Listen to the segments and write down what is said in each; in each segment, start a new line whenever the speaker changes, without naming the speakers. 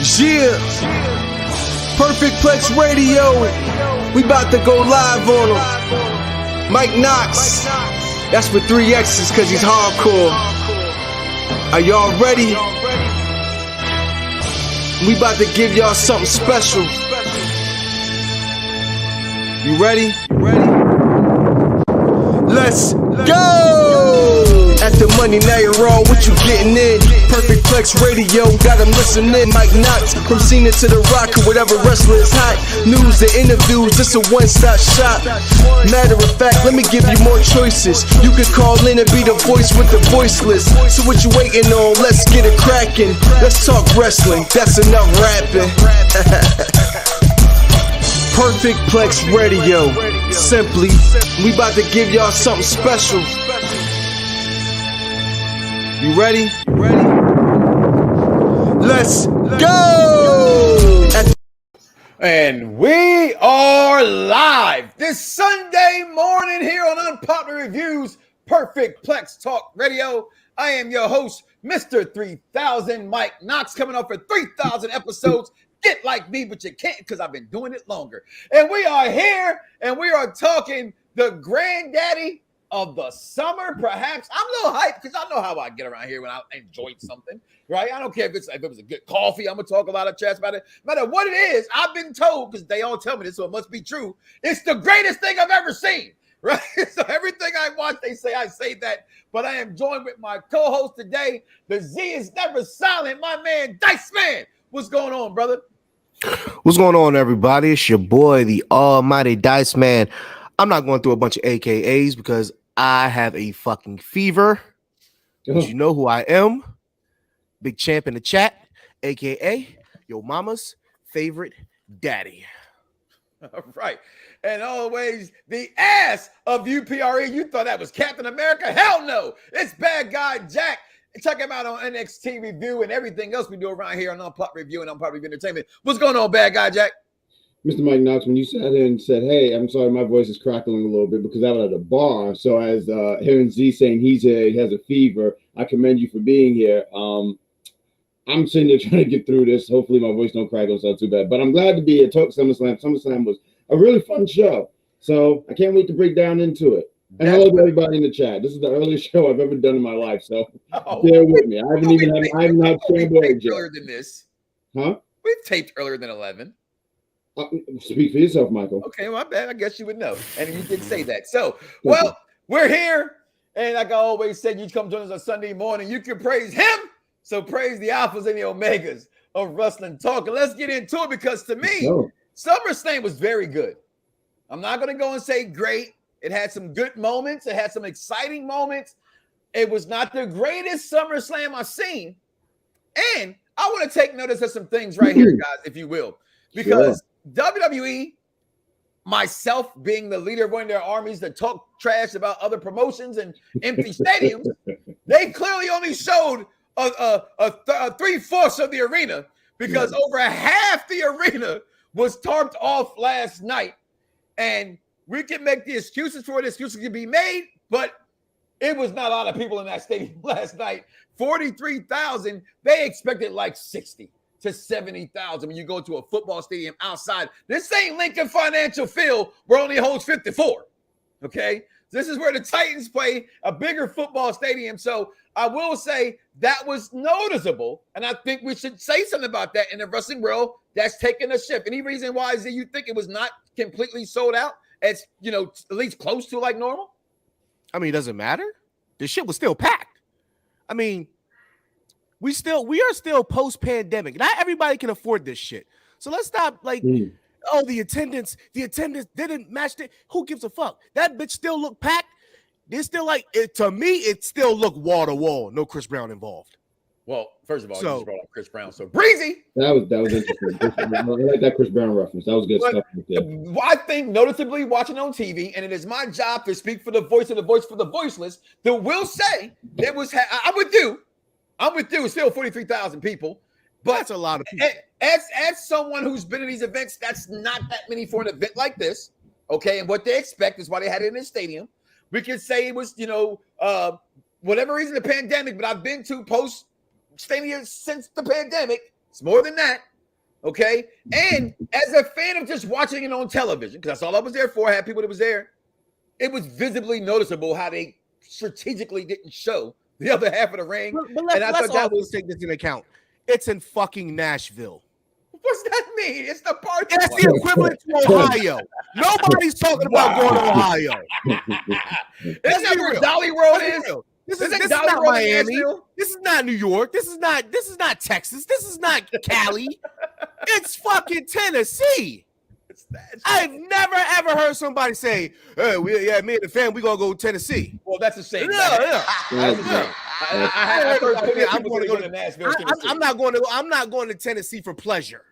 Yeah, Perfect Plex Radio. We about to go live on him. Mike Knoxxx. That's with 3 X's cause he's hardcore. Are y'all ready? We about to give y'all something special. You ready? Let's go! At the money, now you're wrong, what you getting in? Perfect Plex Radio, got them listening. Mike Knoxxx, from Cena to The Rock, or whatever wrestler is hot. News and interviews, this a one-stop shop. Matter of fact, let me give you more choices. You can call in and be the voice with the voiceless. So what you waiting on? Let's get it cracking. Let's talk wrestling, that's enough rapping. Perfect Plex Radio. Simply, we about to give y'all something special. You ready? Let's go!
And we are live this Sunday morning here on Unpopular Reviews, Perfect Plex Talk Radio. I am your host, Mr. 3000, Mike Knoxxx, coming up for 3,000 episodes. Get like me, but you can't because I've been doing it longer. And we are here, and we are talking the granddaddy of the summer, perhaps. I'm a little hyped because I know how I get around here when I enjoy something, right? I don't care if it was a good coffee. I'm going to talk a lot of chats about it. No matter what it is, I've been told, because they all tell me this, so it must be true. It's the greatest thing I've ever seen, right? So everything I watch, they say I say that. But I am joined with my co-host today. The Z is never silent. My man, Dice Man. What's going on, brother?
What's going on, everybody? It's your boy, the almighty Dice Man. I'm not going through a bunch of AKAs because I have a fucking fever. But you know who I am. Big champ in the chat, aka your mama's favorite daddy.
All right. And always the ass of UPRE. You thought that was Captain America? Hell no. It's bad guy Jack. Check him out on NXT Review and everything else we do around here on Unpopular Review and Unpopular Review Entertainment. What's going on, bad guy Jack?
Mr. Mike Knoxxx, when you sat there and said, hey, I'm sorry, my voice is crackling a little bit because I was at a bar. So as hearing Z saying he has a fever, I commend you for being here. I'm sitting there trying to get through this. Hopefully my voice don't crackle so too bad. But I'm glad to be here. Talk Summerslam. Summerslam was a really fun show. So I can't wait to break down into it. And hello to everybody in the chat. This is the earliest show I've ever done in my life. So bear with me. I haven't had scrambled eggs yet.
Earlier than this.
Huh?
We've taped earlier than 11.
Speak for yourself, Michael.
Okay, my bad. I guess you would know. And you did say that. So, well, we're here. And like I always said, you come join us on Sunday morning. You can praise him. So praise the alphas and the omegas of wrestling talk. And let's get into it because to me, Summerslam was very good. I'm not going to go and say great. It had some good moments. It had some exciting moments. It was not the greatest SummerSlam I've seen. And I want to take notice of some things right here, guys, if you will. Because WWE, myself being the leader of one of their armies that talk trash about other promotions and empty stadiums, they clearly only showed a 3/4 of the arena because over half the arena was tarped off last night. And we can make the excuses for it. Excuses can be made, but it was not a lot of people in that stadium last night. 43,000. They expected like 60 to 70,000 when you go to a football stadium outside. This ain't Lincoln Financial Field where only holds 54. Okay? This is where the Titans play, a bigger football stadium. So I will say that was noticeable, and I think we should say something about that in the wrestling world. That's taking a shift. Any reason why is that you think it was not completely sold out? It's, at least close to like normal?
I mean, it doesn't matter. The shit was still packed. I mean, we are still post-pandemic. Not everybody can afford this shit. So let's stop the attendance didn't match it. Who gives a fuck? That bitch still look packed. It's still to me, it still look wall to wall. No Chris Brown involved.
Well, first of all, you just brought up Chris Brown. So breezy.
That was interesting. I like that Chris Brown reference. That was good stuff.
I think noticeably watching on TV, and it is my job to speak for the voice of the voice for the voiceless, that will say there was I'm with you. It's still 43,000 people. But
that's a lot of people.
As someone who's been in these events, that's not that many for an event like this. Okay. And what they expect is why they had it in the stadium. We could say it was, whatever reason, the pandemic, but I've been to post stadiums since the pandemic. It's more than that. Okay. And as a fan of just watching it on television, because that's all I was there for, I had people that was there, it was visibly noticeable how they strategically didn't show the other half of the ring.
But let's always take this into account. It's in fucking Nashville.
What's that mean? It's the part.
That's the equivalent to Ohio. Nobody's talking about going to Ohio.
Isn't that where Dolly World is?
This is not Miami. This is not New York. This is not Texas. This is not Cali. It's fucking Tennessee. I've never ever heard somebody say, "Hey, me and the fam, we gonna go to Tennessee."
Well, that's the same.
Yeah.
I heard I'm going to go to Nashville.
I'm not going to Tennessee for pleasure.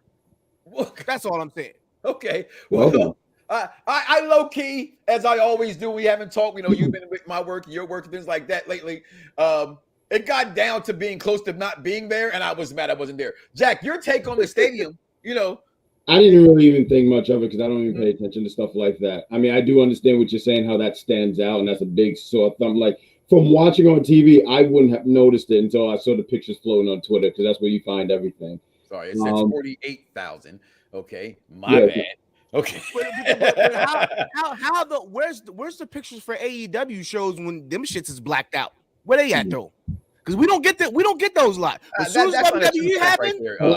That's all I'm saying.
Okay. Well, I low key, as I always do. We haven't talked. You know, you've been with my work, your work, things like that lately. It got down to being close to not being there, and I was mad I wasn't there. Jack, your take on the stadium? You know.
I didn't really even think much of it because I don't even pay attention to stuff like that. I mean, I do understand what you're saying, how that stands out, and that's a big sore thumb. Like, from watching on TV, I wouldn't have noticed it until I saw the pictures floating on Twitter, because that's where you find everything.
Sorry, it says 48,000. Okay, my bad. Okay.
But where's the pictures for AEW shows when them shits is blacked out? Where they at though? Because we don't get those live. As soon as WWE happen, oh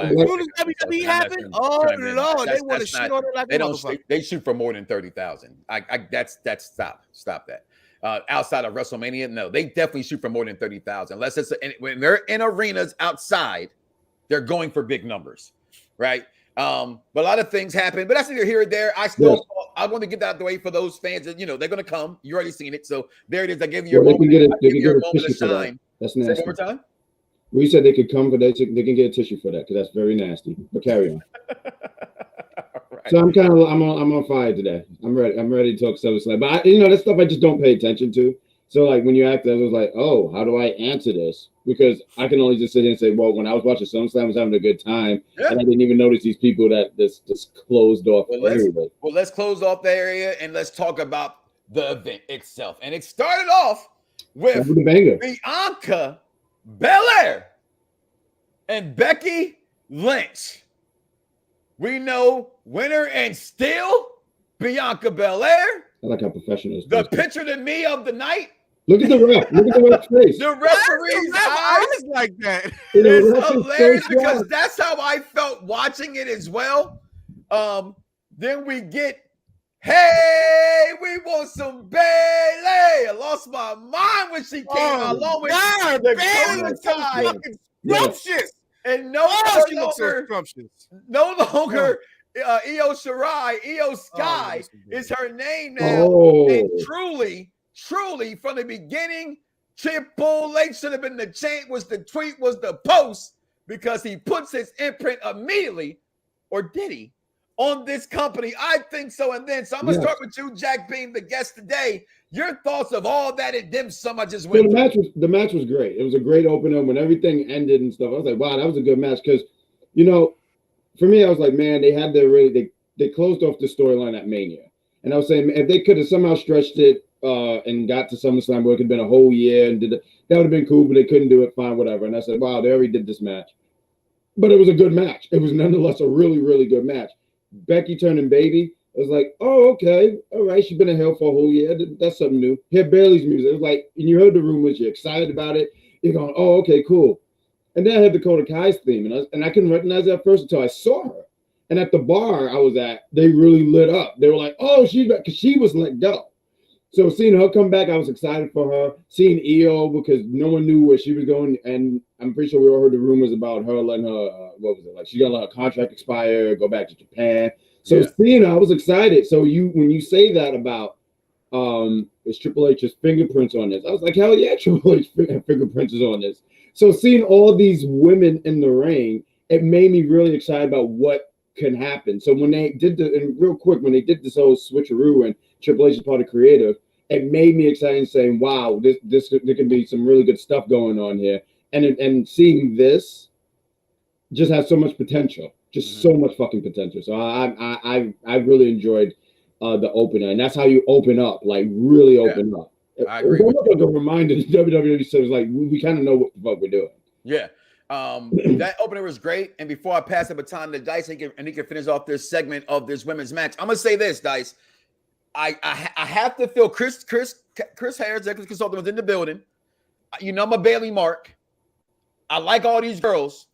Lord, they want to shit on it like
they don't. They shoot for more than 30,000. That's stop that. Outside of WrestleMania, no, they definitely shoot for more than 30,000. Unless it's when they're in arenas outside, they're going for big numbers, right? But a lot of things happen, but that's neither here or there. I want to get that out the way for those fans that, you know, they're going to come. You already seen it, so there it is. I give you your moment. They can get a tissue for that.
That's nasty.
Say one more time.
We said they could come, but they can get a tissue for that, because that's very nasty. But carry on. Right. So I'm on fire today. I'm ready to talk Summerslam. But that stuff I just don't pay attention to. So like when you asked, I was like, oh, how do I answer this? Because I can only just sit here and say, well, when I was watching Summerslam, I was having a good time, and I didn't even notice these people that just closed off.
Let's close off the area and let's talk about the event itself. And it started off with Bianca Belair and Becky Lynch. We know winner and still Bianca Belair.
I like how professional it is.
The picture to me of the night.
Look at the ref. Look at the ref's face.
The referee's eyes
like that.
It's hilarious because that's how I felt watching it as well. Then we get, hey, we want some Bayley. I lost my mind when she came out along with the KOTA guy.
Scrumptious.
And no longer Io Shirai, Io Sky is her name now. And truly, from the beginning, Triple H should have been the chant, was the tweet, was the post, because he puts his imprint immediately, or did he, on this company? I think so. And then, so I'm going to start with you, Jack, being the guest today. Your thoughts of all that and dim sum I just went
through. The match was great. It was a great opener. When everything ended and stuff, I was like, wow, that was a good match. Because, for me, I was like, man, they closed off the storyline at Mania. And I was saying, if they could have somehow stretched it and got to SummerSlam where it could have been a whole year and that would have been cool, but they couldn't do it, fine, whatever. And I said, wow, they already did this match. But it was a good match. It was nonetheless a really, really good match. Becky turning baby, I was like, oh, okay, all right. She's been in hell for a whole year. That's something new. Hear Bayley's music. It was like, and you heard the rumors, you're excited about it. You're going, oh, okay, cool. And then I had the KOTA Kai's theme, and I couldn't recognize that first until I saw her. And at the bar I was at, they really lit up. They were like, oh, she's back, because she was let go. So seeing her come back, I was excited for her. Seeing Io, because no one knew where she was going, and I'm pretty sure we all heard the rumors about her letting her, she's gonna let her contract expire, go back to Japan. So seeing her, I was excited. So when you say that about is Triple H's fingerprints on this, I was like, hell yeah, Triple H fingerprints is on this. So seeing all these women in the ring, it made me really excited about what can happen. So when they did when they did this whole switcheroo and Triple H is part of creative, it made me excited and saying, wow, there can be some really good stuff going on here. And seeing this just has so much potential, so much fucking potential. So I really enjoyed the opener, and that's how you open up, like really open up.
I agree.
It's almost like a reminder that WWE says, like, we kind of know what the fuck we're doing.
Yeah. That opener was great. And before I pass the baton to Dice, and he can finish off this segment of this women's match, I'm gonna say this, Dice. I have to feel Chris Harris, executive consultant, was in the building. You know, I'm a Bayley mark. I like all these girls.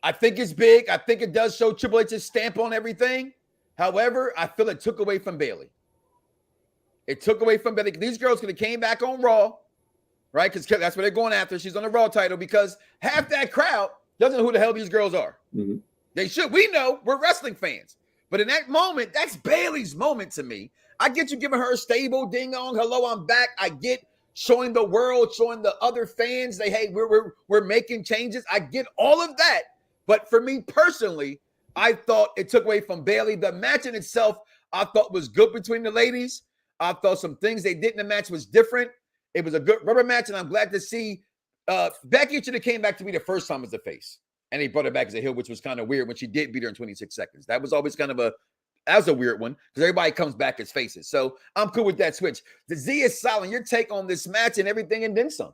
I think it's big. I think it does show Triple H's stamp on everything. However, I feel it took away from Bayley. It took away from Bayley. These girls could have came back on Raw, right? Because that's what they're going after. She's on the Raw title because half that crowd doesn't know who the hell these girls are. Mm-hmm. They should. We know. We're wrestling fans. But in that moment, that's Bayley's moment to me. I get you giving her a stable ding-dong. Hello, I'm back. I get showing the world, showing the other fans that, hey, we're making changes. I get all of that. But for me personally, I thought it took away from Bayley. The match in itself, I thought was good between the ladies. I thought some things they did in the match was different. It was a good rubber match, and I'm glad to see Becky should have came back to me the first time as a face. And he brought her back as a heel, which was kind of weird when she did beat her in 26 seconds. That was always kind of that was a weird one because everybody comes back as faces. So I'm cool with that switch. The Z is silent. Your take on this match and everything and then some.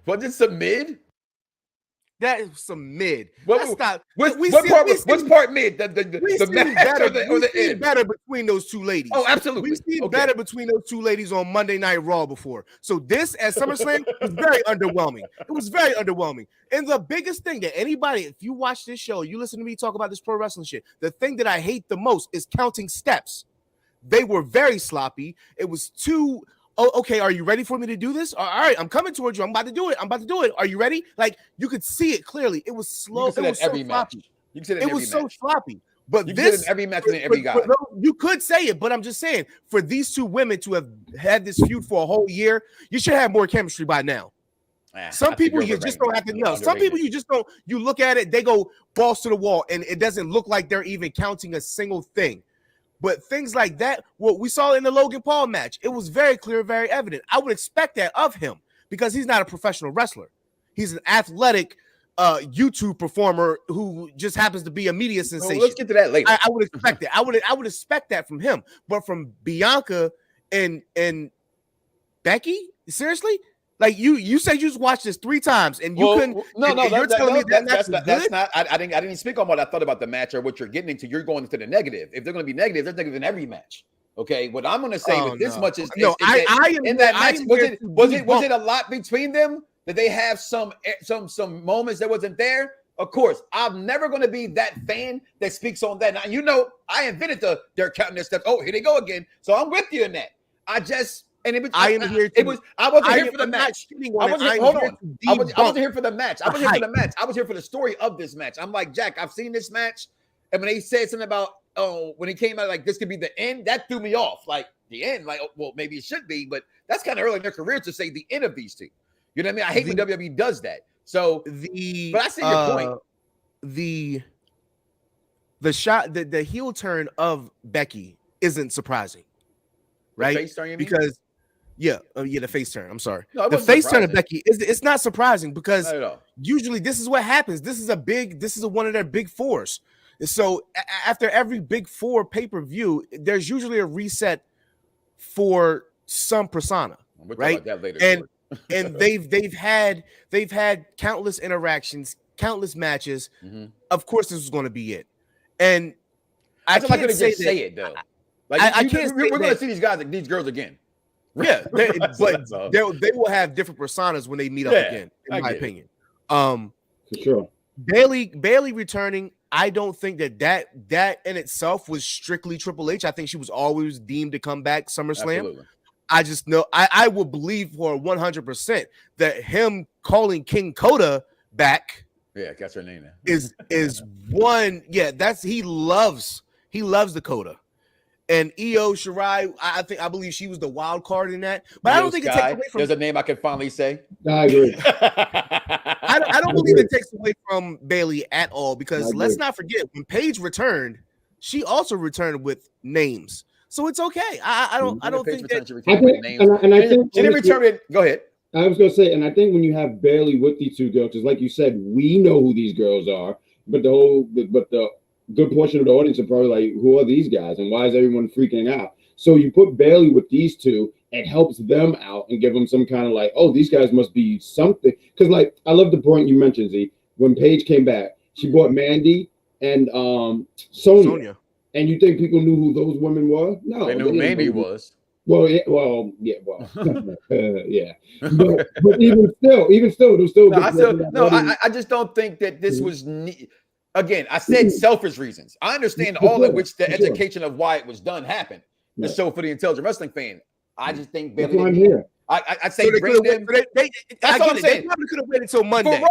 Was it some mid?
That is some mid.
What's part mid? The match or the end?
Better between those two ladies.
Oh, absolutely.
We've seen better between those two ladies on Monday Night Raw before. So this at SummerSlam was very underwhelming. It was very underwhelming. And the biggest thing that anybody, if you watch this show, you listen to me talk about this pro wrestling shit, the thing that I hate the most is counting steps. They were very sloppy. It was too... Oh, okay. Are you ready for me to do this? All right, I'm coming towards you. I'm about to do it. Are you ready? Like you could see it clearly. It was slow. It was so sloppy. It was so sloppy. But this
every match with every guy.
You could say it, but I'm just saying for these two women to have had this feud for a whole year, you should have more chemistry by now. Some people you just don't have to know. Some people you just don't. You look at it, they go balls to the wall, and it doesn't look like they're even counting a single thing. But things like that, what we saw in the Logan Paul match, it was very clear, very evident. I would expect that of him because he's not a professional wrestler. He's an athletic YouTube performer who just happens to be a media sensation.
Well, let's get to that later.
I would expect that. I would expect that from him. But from Bianca and Becky, seriously? Like you said, you just watched this 3 times and you couldn't. You're telling me that's
not. I didn't speak on what I thought about the match or what you're getting into. You're going into the negative. If they're going to be negative, there's negative in every match. Okay, what I'm going to say with this much is in that match was it a lot between them that they have some moments that wasn't there. Of course, I'm never going to be that fan that speaks on that. Now you know I invented they're counting their steps. Oh, here they go again. So I'm with you in that. I wasn't here for the match. I wasn't here for the match. I was here for the story of this match. I'm like, Jack, I've seen this match. And when they said something about, when he came out, like, this could be the end, that threw me off. Like, the end, like, well, maybe it should be, but that's kind of early in their career to say the end of these two. You know what I mean? I hate when WWE does that. So, but I see your point.
The shot, the heel turn of Becky isn't surprising, right?
The face turn, you mean?
Because the face turn. I'm sorry. No, the face turn of Becky it's not surprising because usually this is what happens. This is one of their big fours. So after every big four pay-per-view, there's usually a reset for some persona, right?
About that later,
and they've had countless interactions, countless matches. Mm-hmm. Of course, this was going to be it. And
I can't just say it though. Like I can't. We're going to see these girls again.
Yeah, but they will have different personas when they meet up again, in my opinion.
For sure.
Bayley returning, I don't think that in itself was strictly Triple H. I think she was always deemed to come back SummerSlam.
Absolutely.
I just know I will believe for 100% that him calling King KOTA back.
Yeah, that's her name now.
is one. Yeah, he loves the KOTA. And Io Shirai, I believe she was the wild card in that. But I don't think it takes away from.
There's a name I can finally say.
I agree.
I don't believe it takes away from Bayley at all because let's not forget when Paige returned, she also returned with names, so it's okay. I don't think that.
She didn't return it. Go ahead.
I was gonna say, and I think when you have Bayley with these two girls, because like you said, we know who these girls are, but the good portion of the audience are probably like, who are these guys and why is everyone freaking out? So you put Bayley with these two, it helps them out and give them some kind of like, oh, these guys must be something. Because like, I love the point you mentioned, Z. When Paige came back, she brought Mandy and Sonya. And you think people knew who those women were? No,
they knew Mandy was.
Well, yeah, yeah. But even still, it was still.
I just don't think that this was. Again, I said selfish reasons. I understand all in which the education of why it was done happened. The show for the intelligent wrestling fan. I just think Bayley. I say bring them. That's what I'm saying.
They probably could have waited till Monday.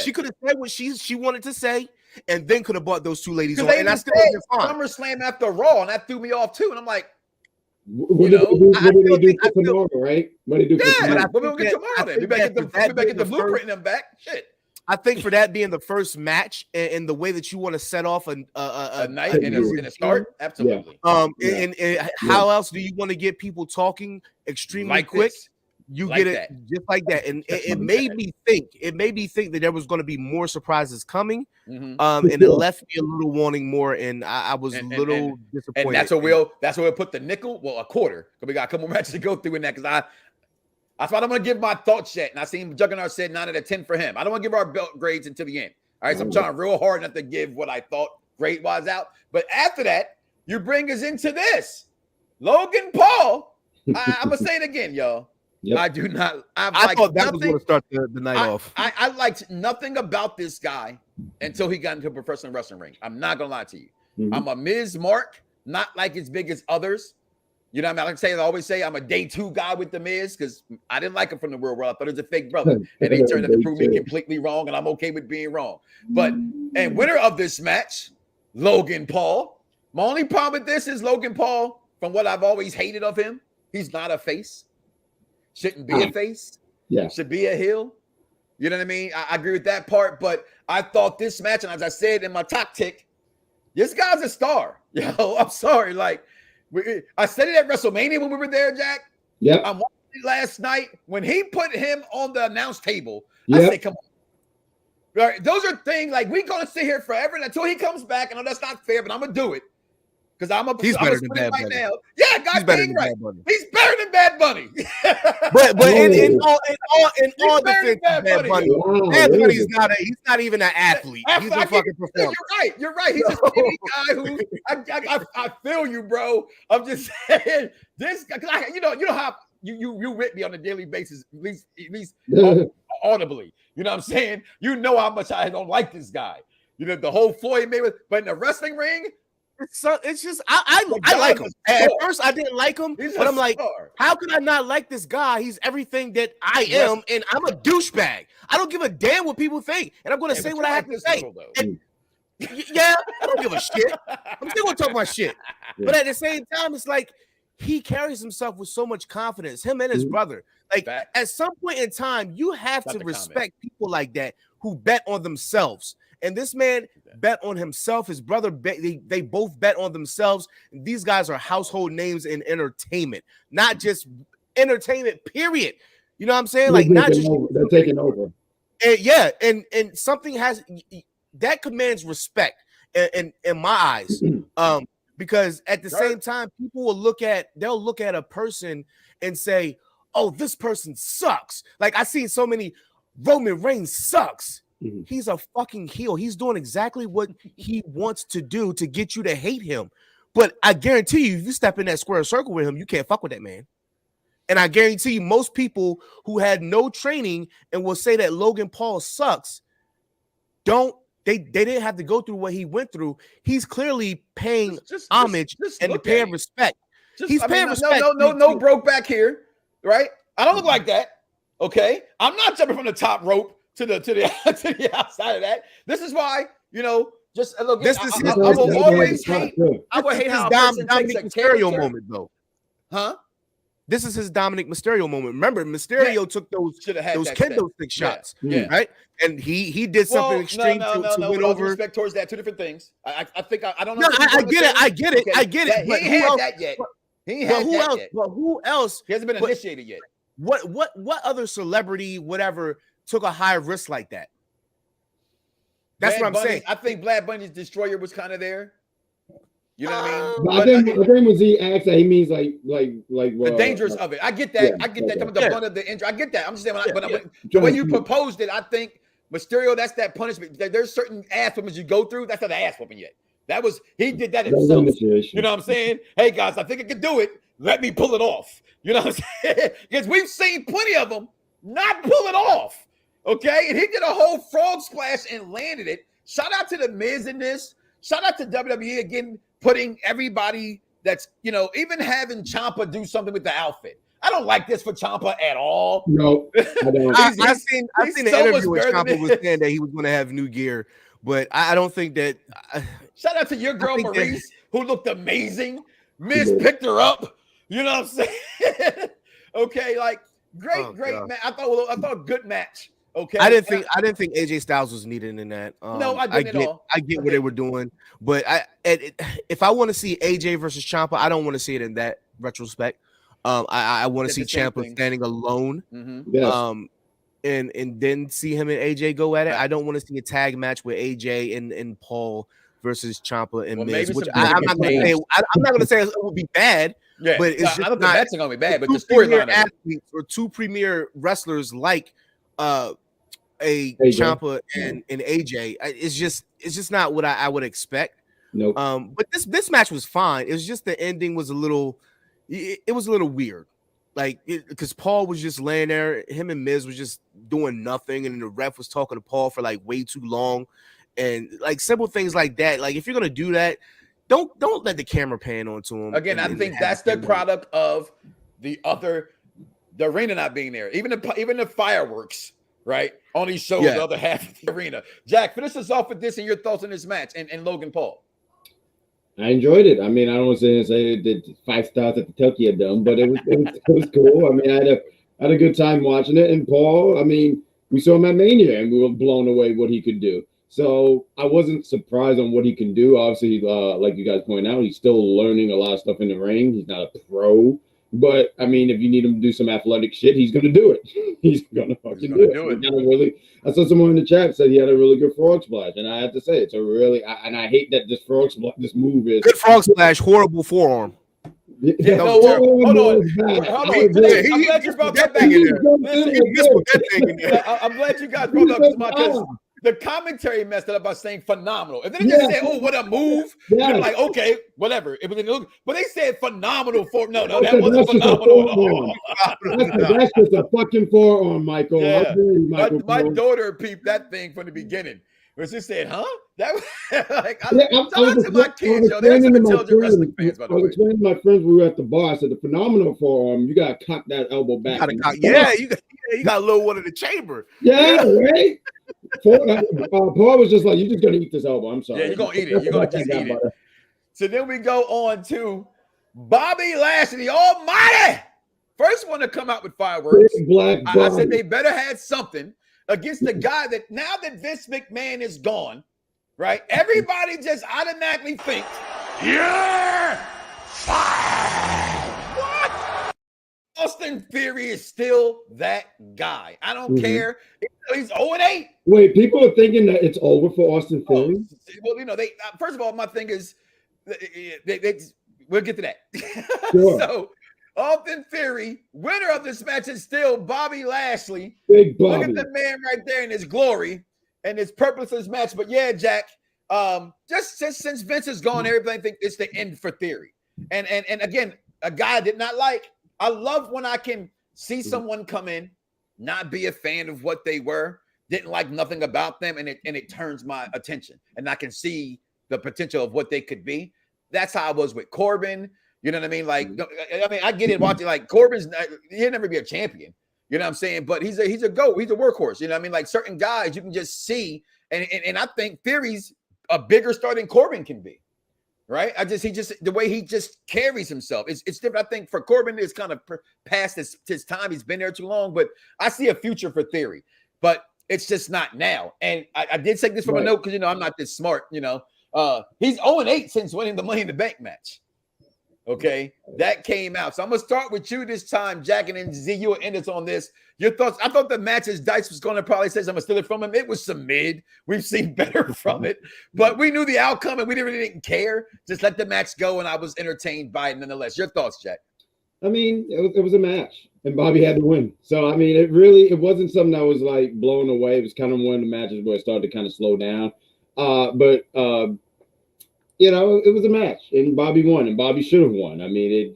She could have said what she wanted to say, and then could have brought those two ladies on. And I still would have been fine.
SummerSlam after Raw, and that threw me off too. And I'm like,
what did they do for tomorrow, right? What did they do for tomorrow?
We'll get tomorrow then. We better get the blueprint in them back. Shit.
I think for that being the first match and the way that you want to set off a
night and a start, absolutely.
And how else do you want to get people talking extremely quick? You get it just like that, and it made me think. It made me think that there was going to be more surprises coming, and it left me a little wanting more, and I was a little disappointed.
And that's where we'll put the nickel, a quarter, because we got a couple matches to go through in that. Because that's why I'm going to give my thoughts yet. And I seen Juggernaut said 9 out of 10 for him. I don't want to give our belt grades until the end. All right, so I'm trying real hard not to give what I thought grade-wise out. But after that, you bring us into this. Logan Paul. I'm going to say it again, y'all. Yep. I do not.
I thought that was going to start the night off.
I liked nothing about this guy until he got into a professional wrestling ring. I'm not going to lie to you. I'm a Miz Mark, not like as big as others. You know what I mean? I always say I'm a day 2 guy with the Miz because I didn't like him from the real world. I thought he was a fake brother. And he turned out to prove me completely wrong, and I'm okay with being wrong. And winner of this match, Logan Paul. My only problem with this is Logan Paul, from what I've always hated of him, he's not a face. Shouldn't be a face. Yeah. Should be a heel. You know what I mean? I agree with that part. But I thought this match, and as I said in my top tick, this guy's a star. Yo, I'm sorry. Like, I said it at WrestleMania when we were there, Jack.
Yeah.
I watched it last night when he put him on the announce table. I said, come on. Right, those are things like we're gonna sit here forever until he comes back. And that's not fair, but I'm gonna do it because
he's better than Bad Bunny
now. Yeah, God dang right. He's better than Bad Bunny.
but in all defense, Bad Bunny's not even an athlete. He's a fucking performer.
You're right. He's a skinny guy who I feel you, bro. I'm just saying this guy. You know how you whip me on a daily basis, at least audibly. You know what I'm saying? You know how much I don't like this guy. You know the whole Floyd Mayweather, but in the wrestling ring.
It's just I like him. At first I didn't like him, but I'm like, how could I not like this guy? He's everything that I am, and I'm a douchebag. I don't give a damn what people think, and I'm going to say what I have to say. Yeah, I don't give a shit. I'm still going to talk my shit, but at the same time, it's like he carries himself with so much confidence. Him and his brother. Like at some point in time, you have to respect people like that who bet on themselves. And this man bet on himself. His brother, they both bet on themselves. These guys are household names in entertainment, not just entertainment, period. You know what I'm saying? Like, not just
they're taking over.
And and something has that commands respect in my eyes. Because at the same time, people they'll look at a person and say, oh, this person sucks. Like I seen so many Roman Reigns sucks. He's a fucking heel. He's doing exactly what he wants to do to get you to hate him. But I guarantee you, if you step in that square circle with him, you can't fuck with that man. And I guarantee you, most people who had no training and will say that Logan Paul sucks, they didn't have to go through what he went through. He's clearly paying homage and paying respect. He's paying respect.
No broke back here, right? I don't look like that. Okay, I'm not jumping from the top rope to the outside of that. This is why, just look. I will always hate. I would hate how
Dominic Mysterio moment, though.
Huh?
This is his Dominic Mysterio moment. Remember, Mysterio took those kendo stick shots, right? And he did something extreme to win over.
Respect towards that, two different things. I think I don't
know. No, I get it.
But he ain't had that yet. He ain't had that yet.
But who else?
He hasn't been initiated yet.
What other celebrity, whatever, took a high risk like that? That's what I'm saying.
I think Bad Bunny's Destroyer was kind of there. You know what I mean?
But I think when Z asks that, he means like
the dangers of it. I get that. I get that. The brunt of the injury. I get that. I'm just saying, the way you proposed it, I think Mysterio, that's that punishment. There's certain ass whoopings you go through. That's not an ass whooping yet. He did that himself. You know what I'm saying? Hey guys, I think I can do it. Let me pull it off. You know what I'm saying? Because we've seen plenty of them not pull it off. Okay, and he did a whole frog splash and landed it. Shout out to the Miz in this. Shout out to WWE again, putting everybody that's, even having Ciampa do something with the outfit. I don't like this for Ciampa at all.
No, I don't.
I've seen the interview where Ciampa was saying that he was going to have new gear, but I don't think that.
Shout out to your girl Maurice, who looked amazing. Miz picked her up. You know what I'm saying? Okay, like great match. I thought good match. Okay,
I didn't think AJ Styles was needed in that.
No, I didn't at all.
I get what they were doing, but if I want to see AJ versus Ciampa, I don't want to see it in that retrospect. I want to see Ciampa standing alone, and then see him and AJ go at it. I don't want to see a tag match with AJ and Paul versus Ciampa and Miz. Which I'm not going to say it would be bad.
Yeah,
but it's just
I don't think that's going to be bad. But the storyline
athletes or two premier wrestlers like Ciampa and AJ, it's just not what I would expect.
Nope.
But this match was fine. It was just the ending was a little weird, like because Paul was just laying there, him and Miz was just doing nothing, and the ref was talking to Paul for like way too long, and like simple things like that. Like if you're gonna do that, don't let the camera pan onto him.
Again, I think that's the product of the arena not being there, even the fireworks. Right, only shows the other half of the arena. Jack, finish us off with this and your thoughts on this match and Logan Paul.
I enjoyed it. I mean, I don't want to say it did 5 stars at the Tokyo Dome, but it was cool. I mean, I had a good time watching it. And Paul, I mean, we saw him at Mania and we were blown away what he could do. So I wasn't surprised on what he can do. Obviously, like you guys point out, he's still learning a lot of stuff in the ring. He's not a pro. But I mean, if you need him to do some athletic shit, he's gonna do it. He's gonna fucking do it. I saw someone in the chat said he had a really good frog splash, and I have to say it's a really. I hate that this frog splash, this move is
good frog splash, horrible forearm.
Yeah, hold on. I'm glad you brought that back in there. I'm glad you guys brought up because the commentary messed it up by saying phenomenal. And then they just said, "Oh, what a move!" They're like, "Okay, whatever." But they said phenomenal for no, that wasn't phenomenal at all.
That's just a fucking forearm, Michael.
Yeah. My daughter peeped that thing from the beginning. But she said, "Huh?" That like I was to my kids, yo. They're some intelligent wrestling fans, by the way. I was explaining to my friends we were at the bar. I said, "The phenomenal forearm, you gotta cock that elbow back."
You got a little one in the chamber.
Yeah, right. Paul was just like, "You're just gonna eat this elbow." I'm sorry.
Yeah, you're gonna eat it. You're gonna just eat it. So then we go on to Bobby Lashley, Almighty, first one to come out with fireworks. I said they better have something against the guy that now that Vince McMahon is gone, right? Everybody just automatically thinks, "You're fired." What? Austin Theory is still that guy. I don't care. He's 0-8.
Wait, people are thinking that it's over for Austin Theory?
Well, they first of all, my thing is, we'll get to that.
Sure.
So, Austin Theory, winner of this match is still Bobby Lashley.
Big Bobby.
Look at the man right there in his glory and his purposeless match. But yeah, Jack, just since Vince is gone, everybody think it's the end for Theory. And again, a guy I did not like. I love when I can see someone come in, not be a fan of what they were, didn't like nothing about them, and it turns my attention, and I can see the potential of what they could be. That's how I was with Corbin. You know what I mean? Like, I mean, I get it watching like Corbin's. He'll never be a champion. You know what I'm saying? But he's a GOAT. He's a workhorse. You know what I mean? Like certain guys, you can just see, and I think Theory's a bigger star than Corbin can be. Right? The way he just carries himself. It's different. I think for Corbin, it's kind of past his time. He's been there too long, but I see a future for Theory, but it's just not now. And I did take this from a note because, I'm not this smart, he's 0-8 since winning the Money in the Bank match. Okay, that came out. So I'm gonna start with you this time, Jack, and then Z, you will end us on this. Your thoughts? I thought the matches Dice was going to probably say I'm gonna steal it from him. It was some mid. We've seen better from it, but we knew the outcome and we didn't care. Just let the match go, and I was entertained by it nonetheless. Your thoughts, Jack?
I mean, it was a match, and Bobby had to win. So I mean, it wasn't something that was like blown away. It was kind of one of the matches where it started to kind of slow down. You know, it was a match, and Bobby won, and Bobby should have won. I mean,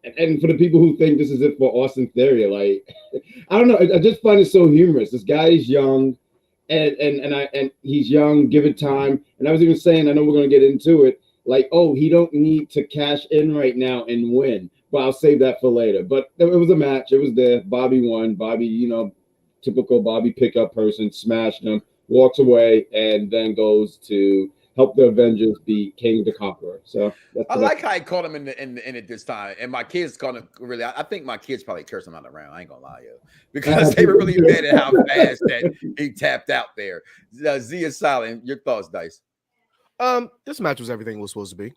and for the people who think this is it for Austin Theory, like, I don't know. I just find it so humorous. This guy is young, and he's young. Give it time. And I was even saying, I know we're gonna get into it. Like, oh, he don't need to cash in right now and win, but I'll save that for later. But it was a match. It was there. Bobby won. Bobby, you know, typical Bobby pickup person, smashed him, walks away, and then goes to help the Avengers beat King the Conqueror. So
I like how he called him in it this time. And my kids called him really. I think my kids probably cursed him out around. I ain't gonna lie, yo, because they were really mad at how fast that he tapped out there. Z is silent. Your thoughts, Dice?
This match was everything it was supposed to be.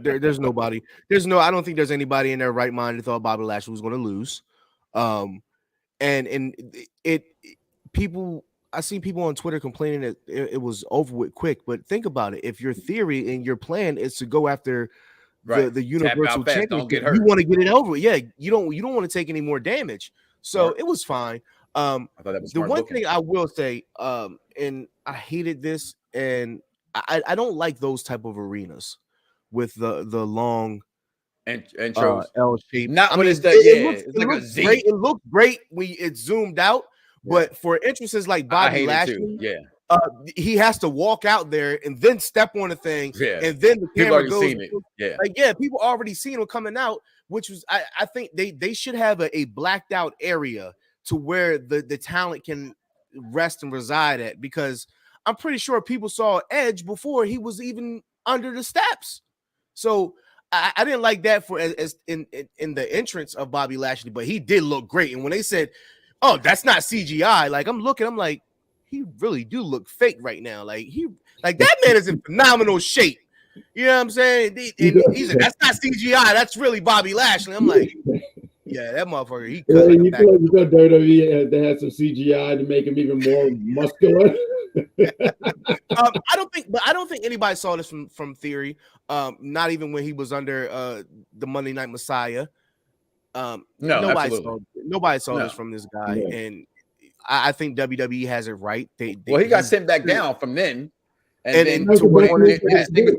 There's nobody. I don't think there's anybody in their right mind that thought Bobby Lashley was going to lose. I see people on Twitter complaining that it was over with quick, but think about it. If your theory and your plan is to go after the Universal Championship, you want to get it over with. Yeah, you don't want to take any more damage. So it was fine. I thought that was the one thing I will say, and I hated this, and I don't like those type of arenas with the long
intros,
L shape.
Not when it's like a Z.
Great. It looked great when it's zoomed out. But for entrances like Bobby Lashley, he has to walk out there and then step on the thing, and then the camera goes. People already seen him coming out, which was I think they should have a blacked out area to where the talent can rest and reside at, because I'm pretty sure people saw Edge before he was even under the steps. So I didn't like that for as in the entrance of Bobby Lashley, but he did look great. And when they said, "Oh, that's not CGI," like I'm like, he really do look fake right now. Like that man is in phenomenal shape. You know what I'm saying? He's like, that's not CGI. That's really Bobby Lashley. I'm like, yeah, that motherfucker. He cut
you thought WWE they had some CGI to make him even more muscular.
I don't think anybody saw this from Theory. Not even when he was under the Monday Night Messiah. Nobody saw this from this guy, and I think WWE has it right. He
got sent back down from then, and then to went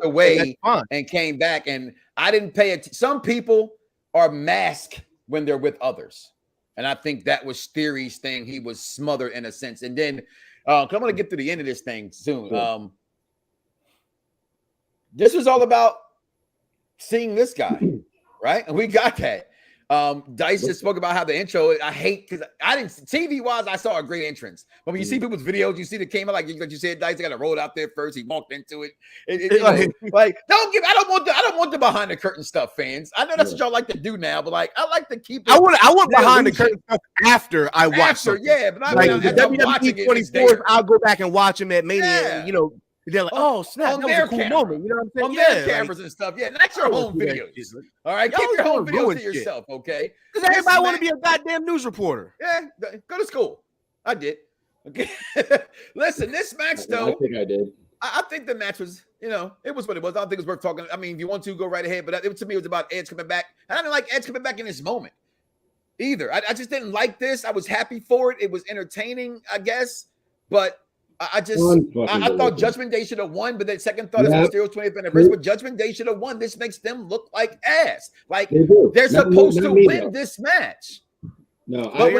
away and came back. And I didn't pay it. Some people are masked when they're with others, and I think that was Theory's thing. He was smothered in a sense, and then I'm going to get to the end of this thing soon. This was all about seeing this guy, right? And we got that. Dice just spoke about how the intro, I hate, because I didn't, TV wise, I saw a great entrance. But when you see people's videos, you see the came out like you said, Dice, they got to roll it out there first. He walked into it. I don't want the behind the curtain stuff, fans. I know that's what y'all like to do now, but like I like to keep it.
I want behind the curtain stuff after I watch something.
Yeah, but
the WWE 24, I'll go back and watch them at Mania, and, they're like, oh, snap, that was a cool moment. You know what I'm saying?
On their cameras and stuff. Yeah, that's your home videos. All right, keep your home videos to yourself, okay?
Because everybody want to be a goddamn news reporter.
Yeah, go to school. I did. Okay. Listen, this match, though.
I think I did.
I think the match was, it was what it was. I don't think it was worth talking. I mean, if you want to, go right ahead. But to me, it was about Edge coming back. And I didn't like Edge coming back in this moment either. I just didn't like this. I was happy for it. It was entertaining, I guess. But I thought Judgment Day should have won, but then second thought is Mysterio's 20th anniversary. But Judgment Day should have won. This makes them look like ass. Like they're supposed to win this match.
No,
they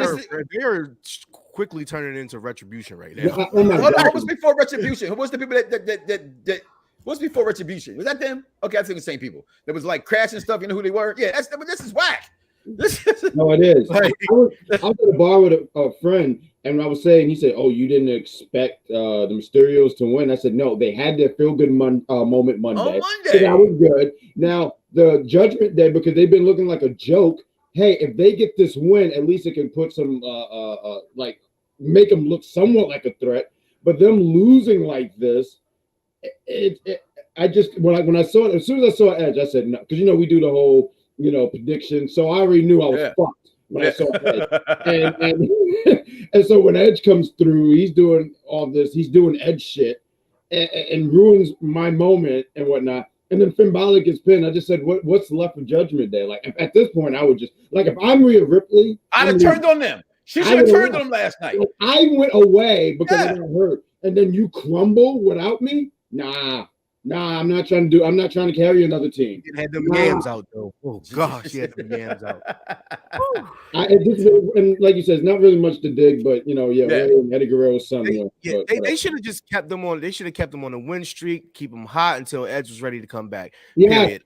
are quickly turning into Retribution right now.
What was before Retribution? Who was the people that was before Retribution? Was that them? Okay, I think the same people. There was like Crash and stuff. You know who they were? Yeah, this is whack.
No, it is. I was at a bar with a friend, and I was saying, he said, "Oh, you didn't expect the Mysterios to win?" I said, "No, they had their feel-good moment Monday. So that was good. Now the Judgment Day, because they've been looking like a joke. Hey, if they get this win, at least it can put some like make them look somewhat like a threat. But them losing like this, I just when I saw it, as soon as I saw Edge, I said no, because we do the whole prediction, so I already knew I was fucked when I saw Edge, and so when Edge comes through, he's doing all this, he's doing Edge shit, and ruins my moment and whatnot. And then Finn Balor gets pinned. I just said, what's left of Judgment Day? Like at this point, I would just if I'm Rhea Ripley,
I'd have turned on them. She should have turned on them last night.
Like, I went away because I got hurt, and then you crumble without me. Nah, I'm not trying to carry another team.
You had them yams out though. Oh gosh, you had them yams out.
And like you said, it's not really much to dig, but Eddie Guerrero's son.
They should have just kept them on. They should have kept them on a win streak, keep them hot until Edge was ready to come back.
Yeah.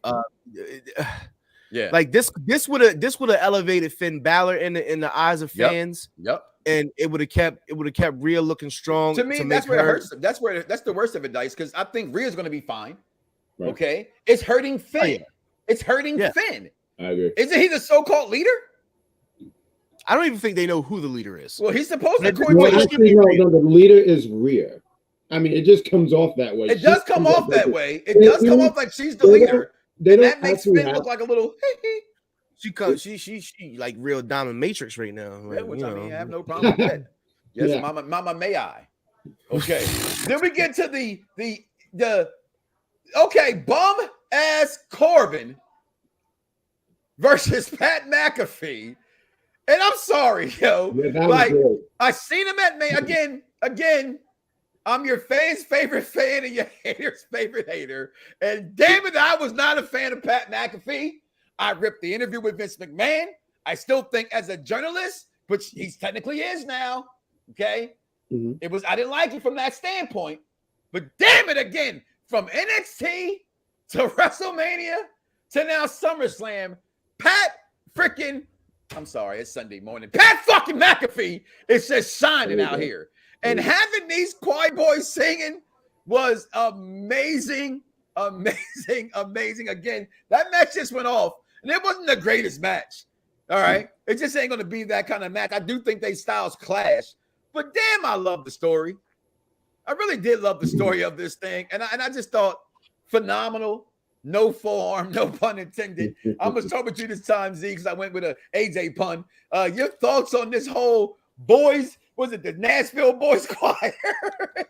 Period. Like this would have elevated Finn Balor in the eyes of fans.
Yep.
And it would have kept Rhea looking strong.
To me, that's where it hurts. That's the worst of it, Dice, because I think Rhea's going to be fine. Right. Okay, it's hurting Finn. Oh, yeah. It's hurting Finn.
I agree.
Isn't he the so-called leader?
I don't even think they know who the leader is.
Well, he's supposed to.
The leader is Rhea. I mean, it just comes off that way.
It does come off that way. It does come off like she's the leader. That makes Finn look like a little. She like real Diamond Matrix right now. Like, which I mean, I have no problem with that. Yes, Mama, may I? Okay. Then we get to the bum ass Corbin versus Pat McAfee, and I'm sorry, yo. I seen him at May again. I'm your fan's favorite fan and your hater's favorite hater, and damn it, I was not a fan of Pat McAfee. I ripped the interview with Vince McMahon. I still think as a journalist, which he technically is now, okay? Mm-hmm. I didn't like it from that standpoint. But damn it again, from NXT to WrestleMania to now SummerSlam, Pat freaking, I'm sorry, it's Sunday morning. Pat fucking McAfee is just shining out here. And having these choir boys singing was amazing. Again, that match just went off. And it wasn't the greatest match. All right. It just ain't going to be that kind of match. I do think they styles clash. But damn, I love the story. I really did love the story of this thing. And I just thought phenomenal. No forearm, no pun intended. I'm going to talk with you this time, Z, because I went with a AJ pun. Your thoughts on this whole boys, was it the Nashville Boys Choir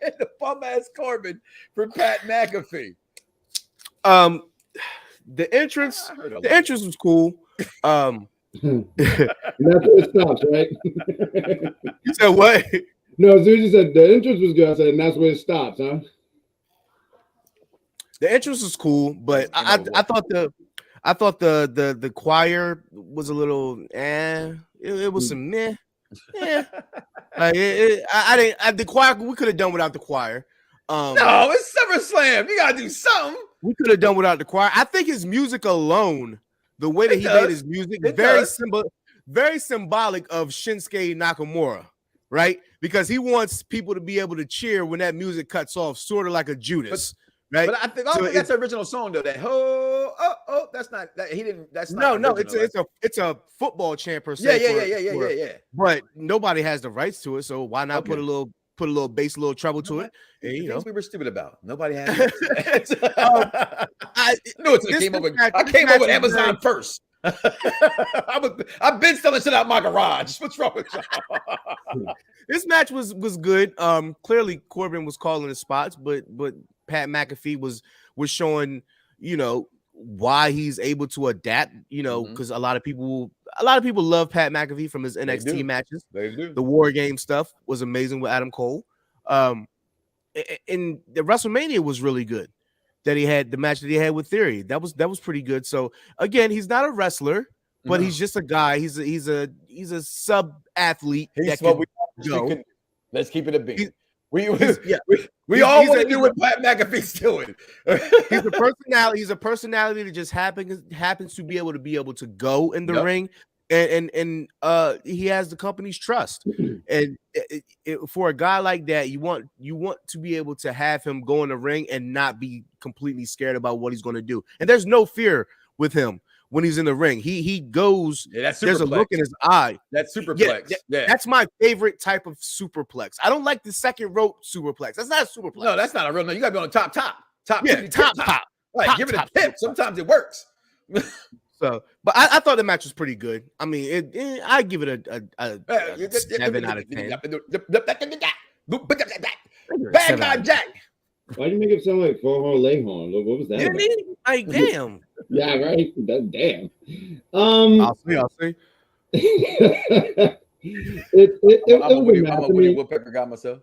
and the bum-ass Corbin for Pat McAfee?
The entrance
was cool.
That's where it stops, right?
You said what?
No, so you said the entrance was good. I said, and that's where it stops, huh?
The entrance was cool, but I thought the choir was a little it was some meh. Yeah. The choir, we could have done without the choir.
No, it's SummerSlam. You gotta do something.
We could have done without the choir. I think his music alone, the way that he made his music, very symbolic of Shinsuke Nakamura, right? Because he wants people to be able to cheer when that music cuts off, sort of like a Judas, right?
But I think that's the original song though. That that's not that he didn't. That's
no.
Original,
it's a football chant per se.
Yeah.
But nobody has the rights to it, so why not put a little bass, a little treble to it? And,
things we were stupid about. Nobody had it. I came over with Amazon first. I've been selling shit out my garage. What's wrong with you?
This match was good. Clearly Corbin was calling the spots, but Pat McAfee was showing, why he's able to adapt, because a lot of people love Pat McAfee from his NXT matches.
They do.
The War Game stuff was amazing with Adam Cole. And the WrestleMania was really good. That he had the match that he had with Theory. That was pretty good. So again, he's not a wrestler, but he's just a guy. He's a sub athlete.
Let's keep it a beat. We all want to do what Pat McAfee's doing.
He's a personality. He's a personality that just happens to be able to go in the ring, and he has the company's trust. And for a guy like that, you want to be able to have him go in the ring and not be completely scared about what he's going to do. And there's no fear with him when he's in the ring. He goes.
Yeah,
there's a look in his eye.
That's superplex. Yeah,
that's my favorite type of superplex. I don't like the second rope superplex. That's not a superplex.
No, that's not a real. No, you got to be on the top. Top,
Yeah, top.
Like,
Top,
give it a
top,
tip.
top.
Sometimes it works.
So, but I thought the match was pretty good. I mean, I give it a 7 out of 10.
Bad guy Jack.
Why do you make it sound like Four Layhorn? What was that?
You know what I mean? Like, damn.
Yeah, right. Damn.
I'll see.
I'm a Woody Woodpecker guy myself.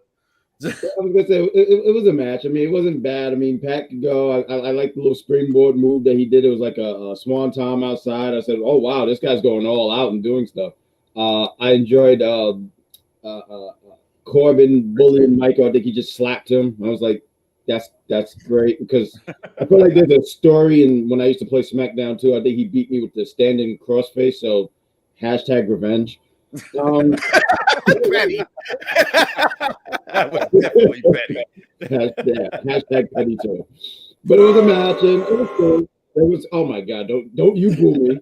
I was gonna say it was a match. I mean, it wasn't bad. I mean, Pat could go. I like the little springboard move that he did. It was like a swan tom outside. I said, "Oh wow, this guy's going all out and doing stuff." I enjoyed Corbin bullying Michael. I think he just slapped him. I was like, "That's great," because I feel like there's a story. And when I used to play SmackDown too, I think he beat me with the standing crossface. So #revenge.
Petty.
That was definitely petty.
Hashtag petty too. But it was a match and it was cool. It was, oh my god, don't you boo me.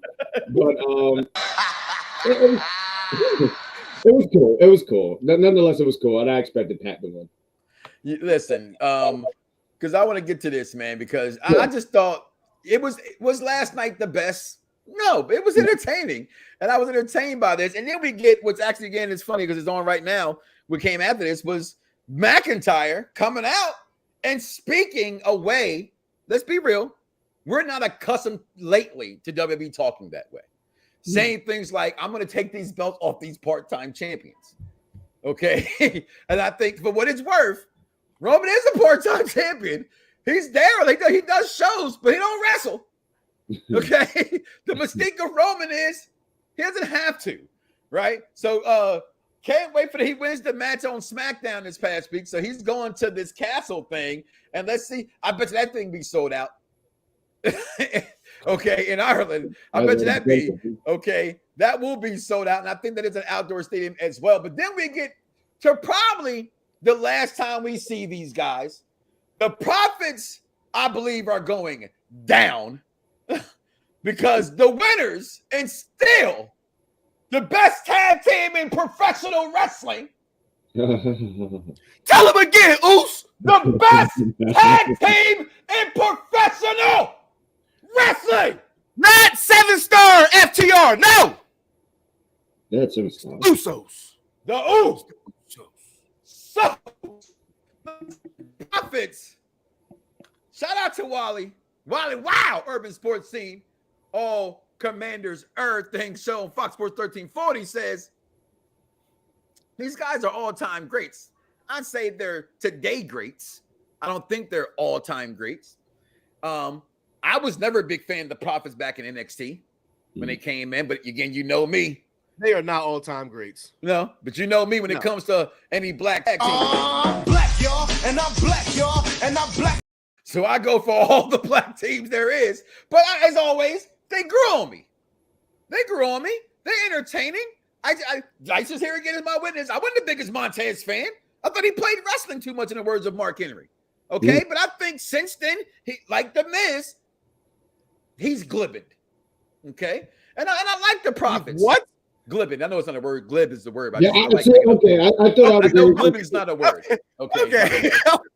But it was cool. It was cool. Nonetheless, it was cool. And I expected Pat to win.
Listen, because I want to get to this, man, because I just thought it was last night the best. No, it was entertaining, and I was entertained by this. And then we get what's actually, again, it's funny because it's on right now. What came after this was McIntyre coming out and speaking away. Let's be real. We're not accustomed lately to WWE talking that way. Saying things like, I'm going to take these belts off these part-time champions. Okay? And I think for what it's worth, Roman is a part-time champion. He's there. Like, he does shows, but he don't wrestle. Okay, the mystique of Roman is he doesn't have to, right? So can't wait for he wins the match on SmackDown this past week. So he's going to this castle thing, and let's see. I bet you that thing be sold out. Okay, in Ireland, I bet you that be okay. That will be sold out, and I think that it's an outdoor stadium as well. But then we get to probably the last time we see these guys. The Profits, I believe, are going down. Because the winners and still the best tag team in professional wrestling. Tell them again, Oos. The best tag team in professional wrestling.
Not 7-star FTR. No.
That's 7-star.
Usos.
The Oos. So, Profits. Shout out to Wally. Wow, Urban Sports Scene, all Commanders Earth thing show on Fox Sports 1340 says these guys are all-time greats. I'd say they're today greats. I don't think they're all-time greats. I was never a big fan of the Profits back in NXT when they came in, but again, you know me.
They are not all-time greats.
No, but you know me when it comes to any black tag team.
I'm black, y'all, and I'm black, y'all, and I'm black.
So I go for all the black teams there is. But as always, they grew on me. They're entertaining. I just here again as my witness. I wasn't the biggest Montez fan. I thought he played wrestling too much in the words of Mark Henry. Okay, but I think since then, he, like The Miz, he's glibbened. Okay, and I like the Profits.
What?
Glibben. I know it's not a word. Glib is the word.
Yeah, I thought
I know glib is not a word. Okay.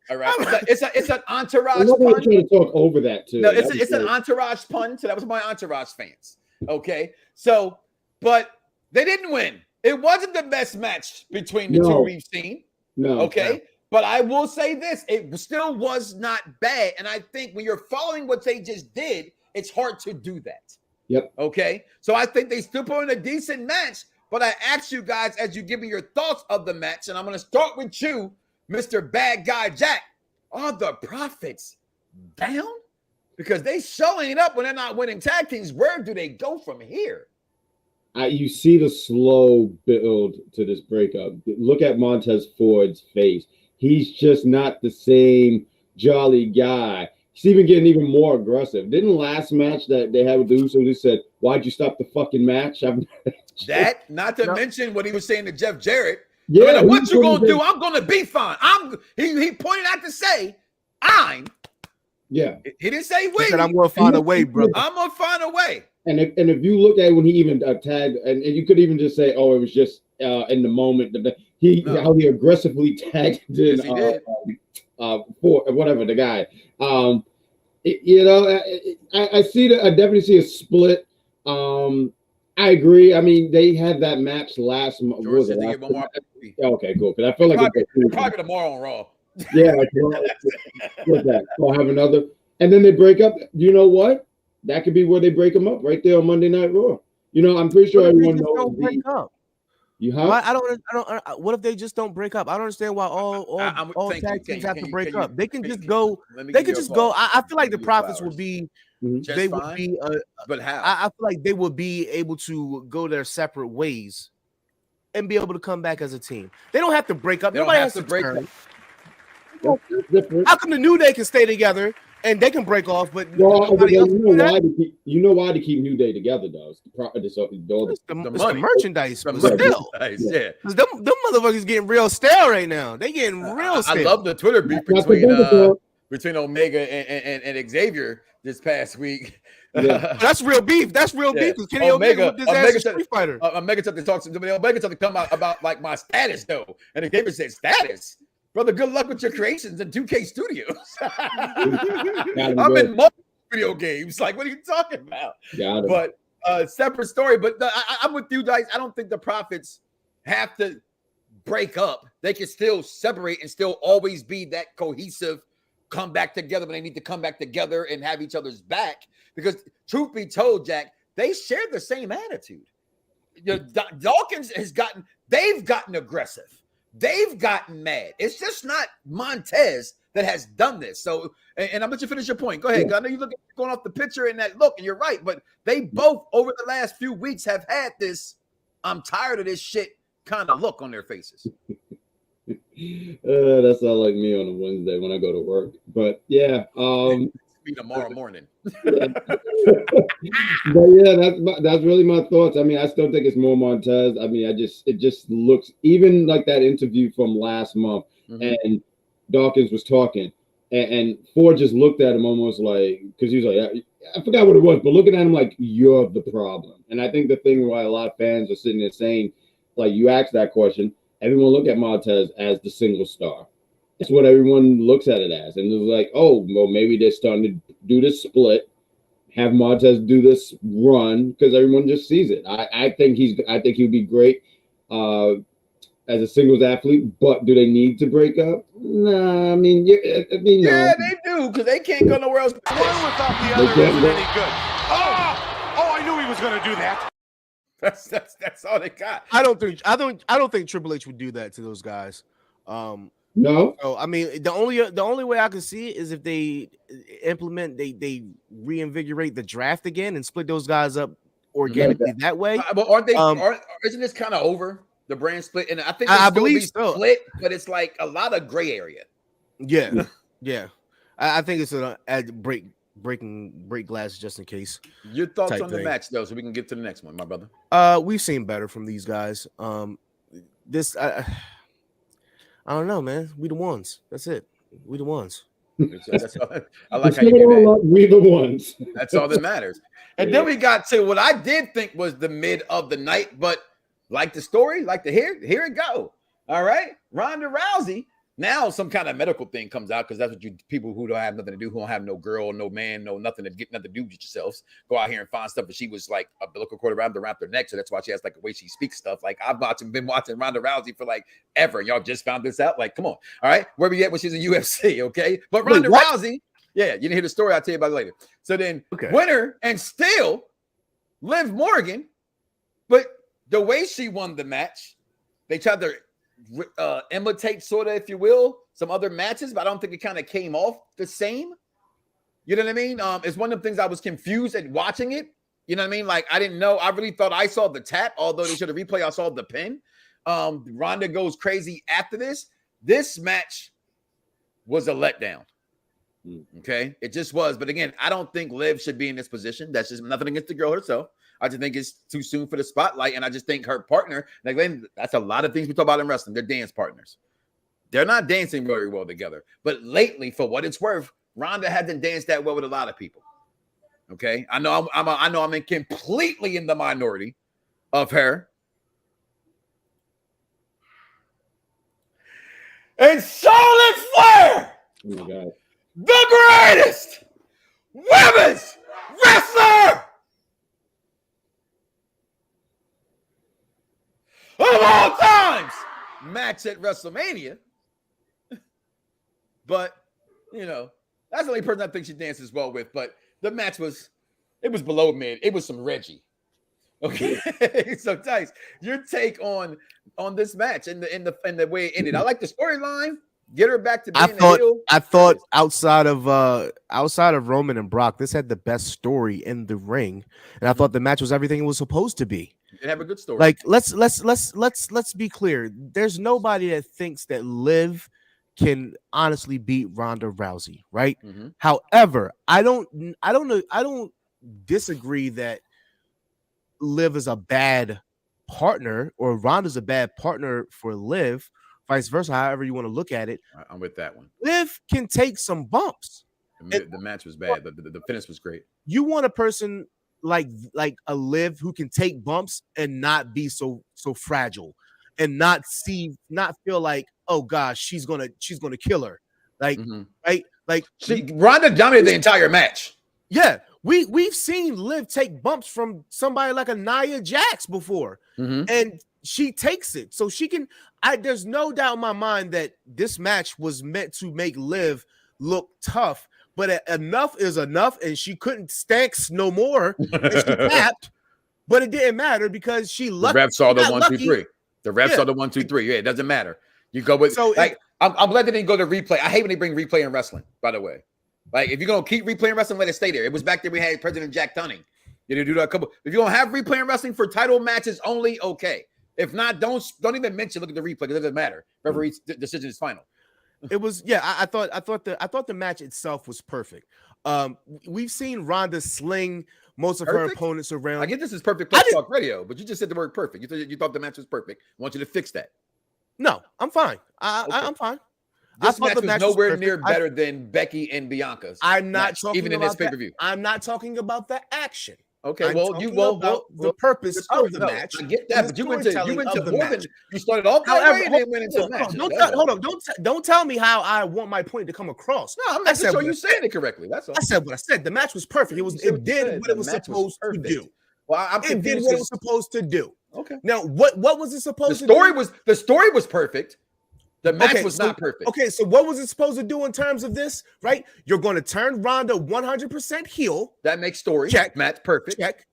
All right. It's an entourage
I'm not
pun.
trying to talk over that too.
No, it's an entourage pun. So that was my entourage fans. Okay. So, but they didn't win. It wasn't the best match between the two we've seen.
No.
Okay. But I will say this: it still was not bad. And I think when you're following what they just did, it's hard to do that.
Yep.
Okay. So I think they still put in a decent match. But I ask you guys as you give me your thoughts of the match, and I'm going to start with you, Mr. Bad Guy Jack. Are the Profits down? Because they showing up when they're not winning tag teams. Where do they go from here?
You see the slow build to this breakup. Look at Montez Ford's face. He's just not the same jolly guy. He's even getting even more aggressive. Didn't last match that they had with the Usos, they said, "Why'd you stop the fucking match?"
That, not to mention what he was saying to Jeff Jarrett.
Yeah,
no matter what you gonna do, I'm gonna be fine. He pointed out to say, I'm.
Yeah.
He didn't say we.
He said, I'm gonna find a way, brother.
I'm gonna find a way.
And if you look at when he even tagged, and you could even just say, "Oh, it was just in the moment." How he aggressively tagged in.
Yes, he did.
for whatever the guy. You know, I see I definitely see a split. I agree. I mean, they had that match last month. Okay, cool. Because I feel like
it's probably tomorrow on Raw.
Yeah, like, what's that? I'll have another, and then they break up. You know what? That could be where they break them up right there on Monday Night Raw. You know, I'm pretty sure everyone knows. You have?
I don't. What if they just don't break up? I don't understand why all tag teams have to break up. They can just go. They can just go. I feel like the Profits would be. They would be.
But how?
I feel like they would be able to go their separate ways and be able to come back as a team. They don't have to break up. Nobody has to break up. How come the New Day can stay together and they can break off, but nobody else?
You know why to keep New Day together, though? It's
the merchandise. But still, yeah. Them motherfuckers getting real stale right now. They getting real stale.
I love the Twitter beef between Omega and Xavier this past week.
Yeah. That's real beef. That's real beef. Because Kenny Omega with his ass Street Fighter.
Omega took to talk to me. Omega took to come out about like my status though, and Xavier said, "Status, brother. Good luck with your creations in 2K Studios." I'm in multiple video games. Like, what are you talking about? But separate story. But I'm with you guys. I don't think the Profits have to break up. They can still separate and still always be that cohesive. Come back together when they need to come back together and have each other's back. Because truth be told, Jack, they share the same attitude. Dawkins they've gotten aggressive. They've gotten mad. It's just not Montez that has done this. So, and I'll let you finish your point. Go ahead. I know you look going off the picture and that look, and you're right. But they both, over the last few weeks, have had this, I'm tired of this shit kind of look on their faces.
That's not like me on a Wednesday when I go to work. But yeah,
be tomorrow morning.
But yeah, that's really my thoughts. I mean, I still think it's more Montez. I mean, it just looks even like that interview from last month, and Dawkins was talking, and Ford just looked at him almost like, because he was like, I forgot what it was, but looking at him like, you're the problem. And I think the thing why a lot of fans are sitting there saying, like, you asked that question. Everyone look at Montez as the single star. That's what everyone looks at it as. And it's like, oh, well, maybe they're starting to do this split, have Montez do this run, because everyone just sees it. I think he'll be great as a singles athlete, but do they need to break up? Nah, I mean, no.
Yeah, they do, because they can't go nowhere else.
One without the other isn't any good. Oh, I knew he was going to do that.
That's all they got.
I don't think Triple H would do that to those guys.
No.
So, I mean, the only way I can see it is if they they reinvigorate the draft again and split those guys up organically that way.
But aren't they? Isn't this kind of over the brand split? And I think
I believe so.
Split, but it's like a lot of gray area.
Yeah, yeah. I think it's a break glass just in case.
Your thoughts on the match though, so we can get to the next one, my brother.
We've seen better from these guys. This I don't know, man. We the ones. That's it. We the ones.
That's all, I like how you do that.
We the ones.
That's all that matters. And then we got to what I did think was the mid of the night, but like the story, like the here it go. All right, Ronda Rousey. Now some kind of medical thing comes out because that's what you people who don't have nothing to do, who don't have no girl, no man, no nothing to get nothing to do with yourselves, go out here and find stuff. But she was like a umbilical cord around their neck, so that's why she has like the way she speaks stuff. Like I've been watching Ronda Rousey for like ever. Y'all just found this out. Like, come on, all right, where we at when she's in UFC? Okay, but Ronda Rousey, yeah, you didn't hear the story. I'll tell you about it later. So then, winner and still Liv Morgan, but the way she won the match, they tried to imitate, sort of, if you will, some other matches, but I don't think it kind of came off the same. You know what I mean? It's one of the things I was confused at watching it. You know what I mean? Like I didn't know. I really thought I saw the tap, although they should have replay. I saw the pin. Ronda goes crazy after this. This match was a letdown. Okay, it just was. But again, I don't think Liv should be in this position. That's just nothing against the girl herself. I just think it's too soon for the spotlight. And I just think her partner, like, that's a lot of things we talk about in wrestling. They're dance partners. They're not dancing very well together. But lately, for what it's worth, Ronda hasn't danced that well with a lot of people. Okay, I know I'm in completely in the minority of her. And Charlotte Flair
Oh my God.
The greatest women's wrestler of all times match at WrestleMania. But, you know, that's the only person I think she dances well with. But the match was below mid. It was some Reggie. Okay. So Tice, your take on this match and the way it ended. I like the storyline. Get her back to being the heel.
I thought outside of Roman and Brock, this had the best story in the ring. And I thought the match was everything it was supposed to be.
It have a good story.
Like let's be clear. There's nobody that thinks that Liv can honestly beat Ronda Rousey, right?
Mm-hmm.
However, I don't disagree that Liv is a bad partner or Ronda's a bad partner for Liv, vice versa, however you want to look at it.
I'm with that one.
Liv can take some bumps.
The match was bad. The finish was great.
You want a person like a Liv who can take bumps and not be so fragile and not feel like, oh gosh, she's gonna kill her. Like, right? Like
Ronda dominated the entire match.
Yeah, we've seen Liv take bumps from somebody like a Nia Jax before, and she takes it. So she can. There's no doubt in my mind that this match was meant to make Liv look tough, but enough is enough, and she couldn't stanks no more. And she tapped, but it didn't matter because she lucky.
The refs saw the 1, 2, 3. The refs saw the 1, 2, 3. Yeah, it doesn't matter. You go with I'm glad they didn't go to replay. I hate when they bring replay in wrestling, by the way. Like, if you're going to keep replaying wrestling, let it stay there. It was back there we had President Jack Tunning. You know, do that a couple. If you're going to have replaying wrestling for title matches only, okay. If not, don't even mention look at the replay because it doesn't matter. Referee's decision is final.
It was, yeah, I thought the match itself was perfect. We've seen Ronda sling most of her opponents around.
I get this is perfect Plex Talk Radio, but you just said the word perfect. You thought the match was perfect. I want you to fix that.
No, I'm fine. I'm fine.
This match was nowhere near better than Becky and Bianca's.
I'm not talking
even in this pay-per-view.
I'm not talking about the action.
Okay,
the purpose of the match.
I get that, but you went to more than you started off that way and then went into the match.
Don't tell me how I want my point to come across.
No, I'm not sure you saying it correctly. That's all.
I said what I said. The match was perfect. It did what it was supposed to do.
Well, I'm confused.
It did what it was supposed to do.
Okay.
Now, what was it supposed to do?
The story was perfect. The match was not perfect.
Okay, so what was it supposed to do in terms of this, right? You're going to turn Ronda 100% heel.
That makes story.
Check.
Match perfect.
Check.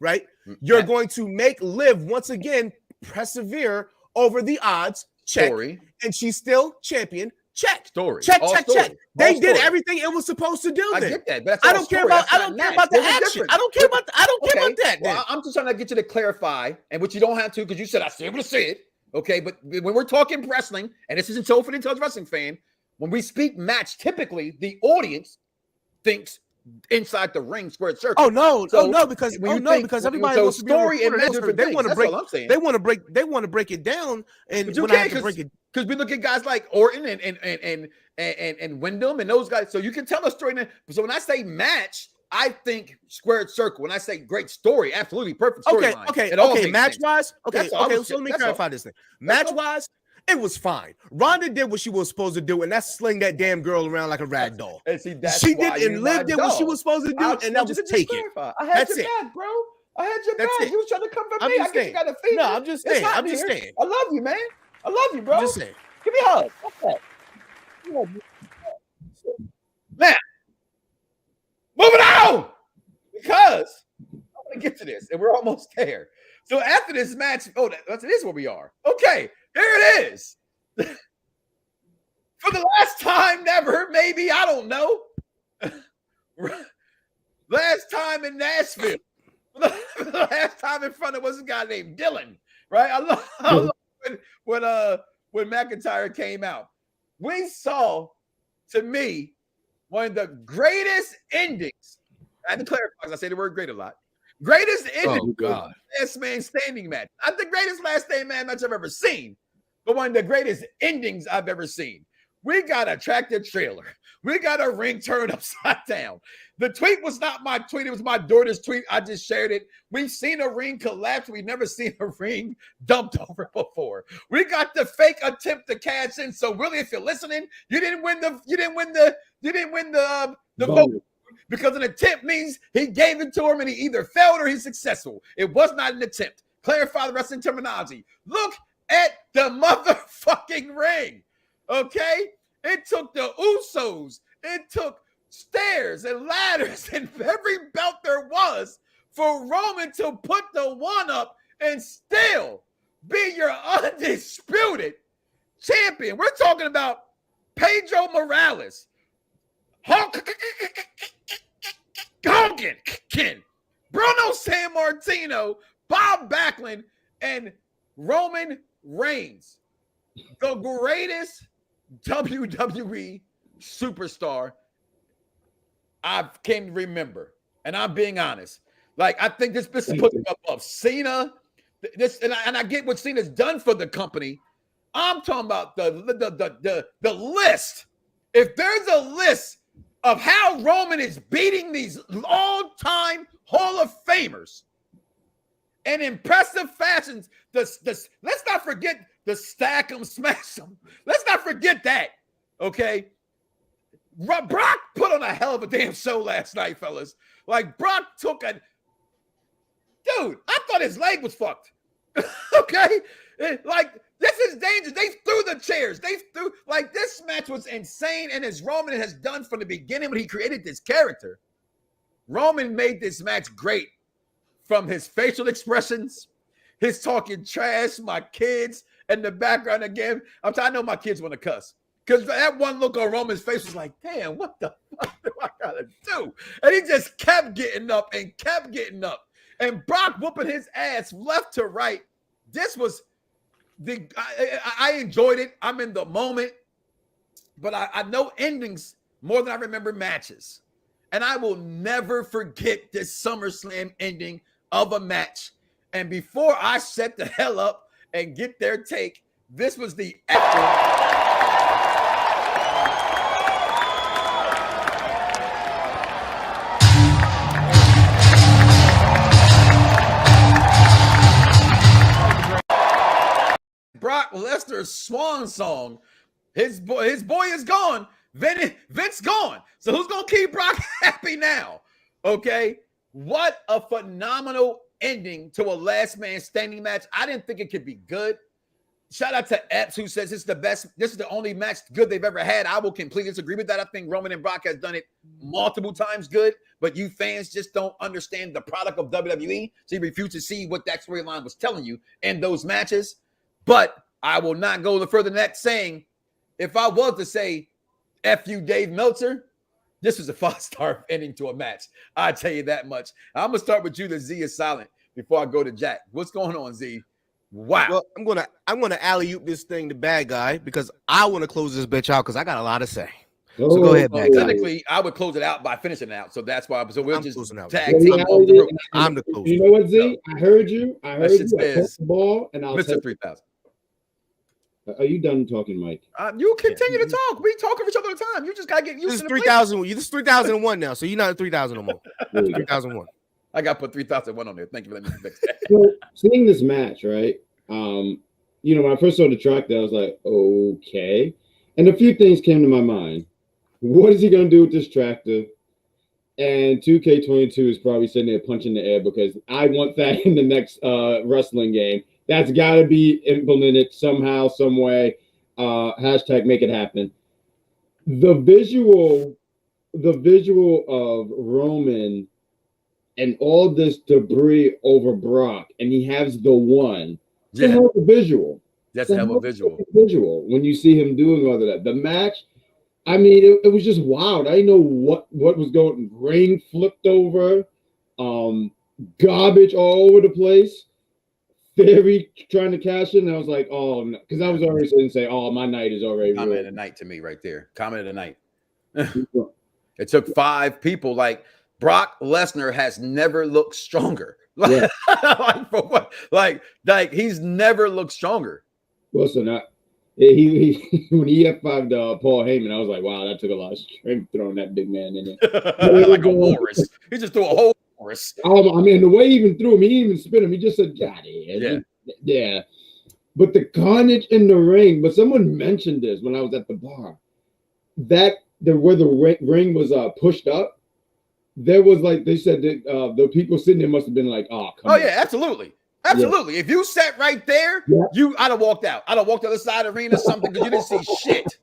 Right? You're going to make Liv once again persevere over the odds. Check.
Story.
And she's still champion. Check.
Story.
Check. They did everything it was supposed to do.
I
then.
get that, but
I don't care about the action. I don't care about that.
Well, I'm just trying to get you to clarify, and what you don't have to, because you said I should able to say it. Okay, but when we're talking wrestling, and this isn't so for the intelligent wrestling fan, when we speak match, typically the audience thinks inside the ring squared circle.
Because everybody wants to be
story and
they want to break. They want to break it down, and
you can't because we look at guys like Orton and Wyndham and those guys. So you can tell a story. So when I say match, I think squared circle. When I say great story, absolutely perfect storyline.
Okay. Match wise, so let me clarify this thing. Match wise, it was fine. Ronda did what she was supposed to do, and that's sling that damn girl around like a rag doll.
And see,
she did, and Liv did what she was supposed to do, and that was take it.
I had your back, bro. I had your back. You was trying to come for me. I guess you got to feed.
No, I'm just saying. I'm just saying.
I love you, man. I love you, bro.
I'm just saying.
Give me a hug. What's that? Now, moving on, because I want to get to this, and we're almost there. So after this match, it is where we are. Okay, here it is. For the last time ever, maybe, I don't know. Last time in Nashville. For the last time in front of what's a guy named Dylan, right? I love when McIntyre came out. We saw, to me, one of the greatest endings. I had to clarify because I say the word great a lot. Greatest ending. Last man standing match. Not the greatest last man match I've ever seen, but one of the greatest endings I've ever seen. We got a tractor trailer. We got a ring turned upside down. The tweet was not my tweet. It was my daughter's tweet. I just shared it. We've seen a ring collapse. We've never seen a ring dumped over before. We got the fake attempt to cash in. So really, if you're listening, you didn't win the vote, because an attempt means he gave it to him and he either failed or he's successful. It was not an attempt. Clarify the wrestling terminology. Look at the motherfucking ring. Okay? It took the Usos. It took stairs and ladders and every belt there was for Roman to put the one up and still be your undisputed champion. We're talking about Pedro Morales, Hogan, Bruno Sammartino, Bob Backlund, and Roman Reigns, the greatest WWE superstar I can remember. And I'm being honest. Like, I think this is putting up of Cena. And I get what Cena's done for the company. I'm talking about the list. If there's a list of how Roman is beating these all-time Hall of Famers in impressive fashions, let's not forget the stack 'em, smash 'em. Let's not forget that, okay? Brock put on a hell of a damn show last night, fellas. Like, Brock took a... Dude, I thought his leg was fucked. Okay? Like, this is dangerous. They threw the chairs. Like, this match was insane, and as Roman has done from the beginning when he created this character, Roman made this match great from his facial expressions, his talking trash, my kids, and the background again. I know my kids want to cuss. Because that one look on Roman's face was like, damn, what the fuck do I gotta do? And he just kept getting up and kept getting up. And Brock whooping his ass left to right. This was I enjoyed it. I'm in the moment. But I know endings more than I remember matches. And I will never forget this SummerSlam ending of a match. And before I set the hell up and get their take, this was the after. Brock Lesnar's swan song. His boy is gone. Vince gone. So who's gonna keep Brock happy now? Okay. What a phenomenal ending to a last man standing match. I didn't think it could be good. Shout out to Epps, who says this is the best. This is the only match good they've ever had. I will completely disagree with that. I think Roman and Brock has done it multiple times good, but you fans just don't understand the product of WWE. So you refuse to see what that storyline was telling you in those matches. But I will not go further than that, saying if I was to say F you, Dave Meltzer, this was a 5-star ending to a match. I tell you that much. I'm gonna start with you. The Z is silent before I go to Jack. What's going on, Z? Wow.
Well, I'm gonna alley-oop this thing to Bad Guy because I want to close this bitch out because I got a lot to say. So go ahead, Bad Guy.
Technically, I would close it out by finishing it out. So that's why. So we'll just tag
team.
I'm the closer.
You know what, Z? I heard you. I heard you. I the ball, and I'll
Mr. 3000.
Are you done talking, Mike?
You continue to talk. We talk with each other all the time. You just gotta get used to
3,000. This is 3,001 now, so you're not at 3,000 no more. 3,001.
I got to put 3,001 on there. Thank you for letting me fix that.
So seeing this match, right? You know, when I first saw the track, I was like, okay. And a few things came to my mind. What is he gonna do with this tractor? And 2K22 is probably sitting there punching the air because I want that in the next wrestling game. That's got to be implemented somehow, some way. Hashtag make it happen. The visual of Roman and all this debris over Brock, and he has the one.
Yeah.
It's a hell of a visual.
That's a hell of a visual.
When you see him doing all of that. The match, I mean, it was just wild. I didn't know what was going. Rain flipped over, garbage all over the place. Theory trying to cash in, and I was like, oh, no. Because I was already saying, oh, my night is already
comment of the night to me right there. Comment of the night. It took 5 people. Like, Brock Lesnar has never looked stronger.
Yeah.
Like, for what? Like he's never looked stronger.
Listen, He when he F5'd Paul Heyman, I was like, wow, that took a lot of strength throwing that big man in it.
Like a walrus. He just threw a whole walrus.
I mean, the way he even threw him, he didn't even spin him. He just said, "God, yeah." But the carnage in the ring. But someone mentioned this when I was at the bar. Where the ring was pushed up, there was like they said that the people sitting there must have been like, "Oh, come on."
Yeah, absolutely. Absolutely. Yeah. If you sat right there, I'd have walked out. I'd have walked to the other side of the arena or something because you didn't see shit.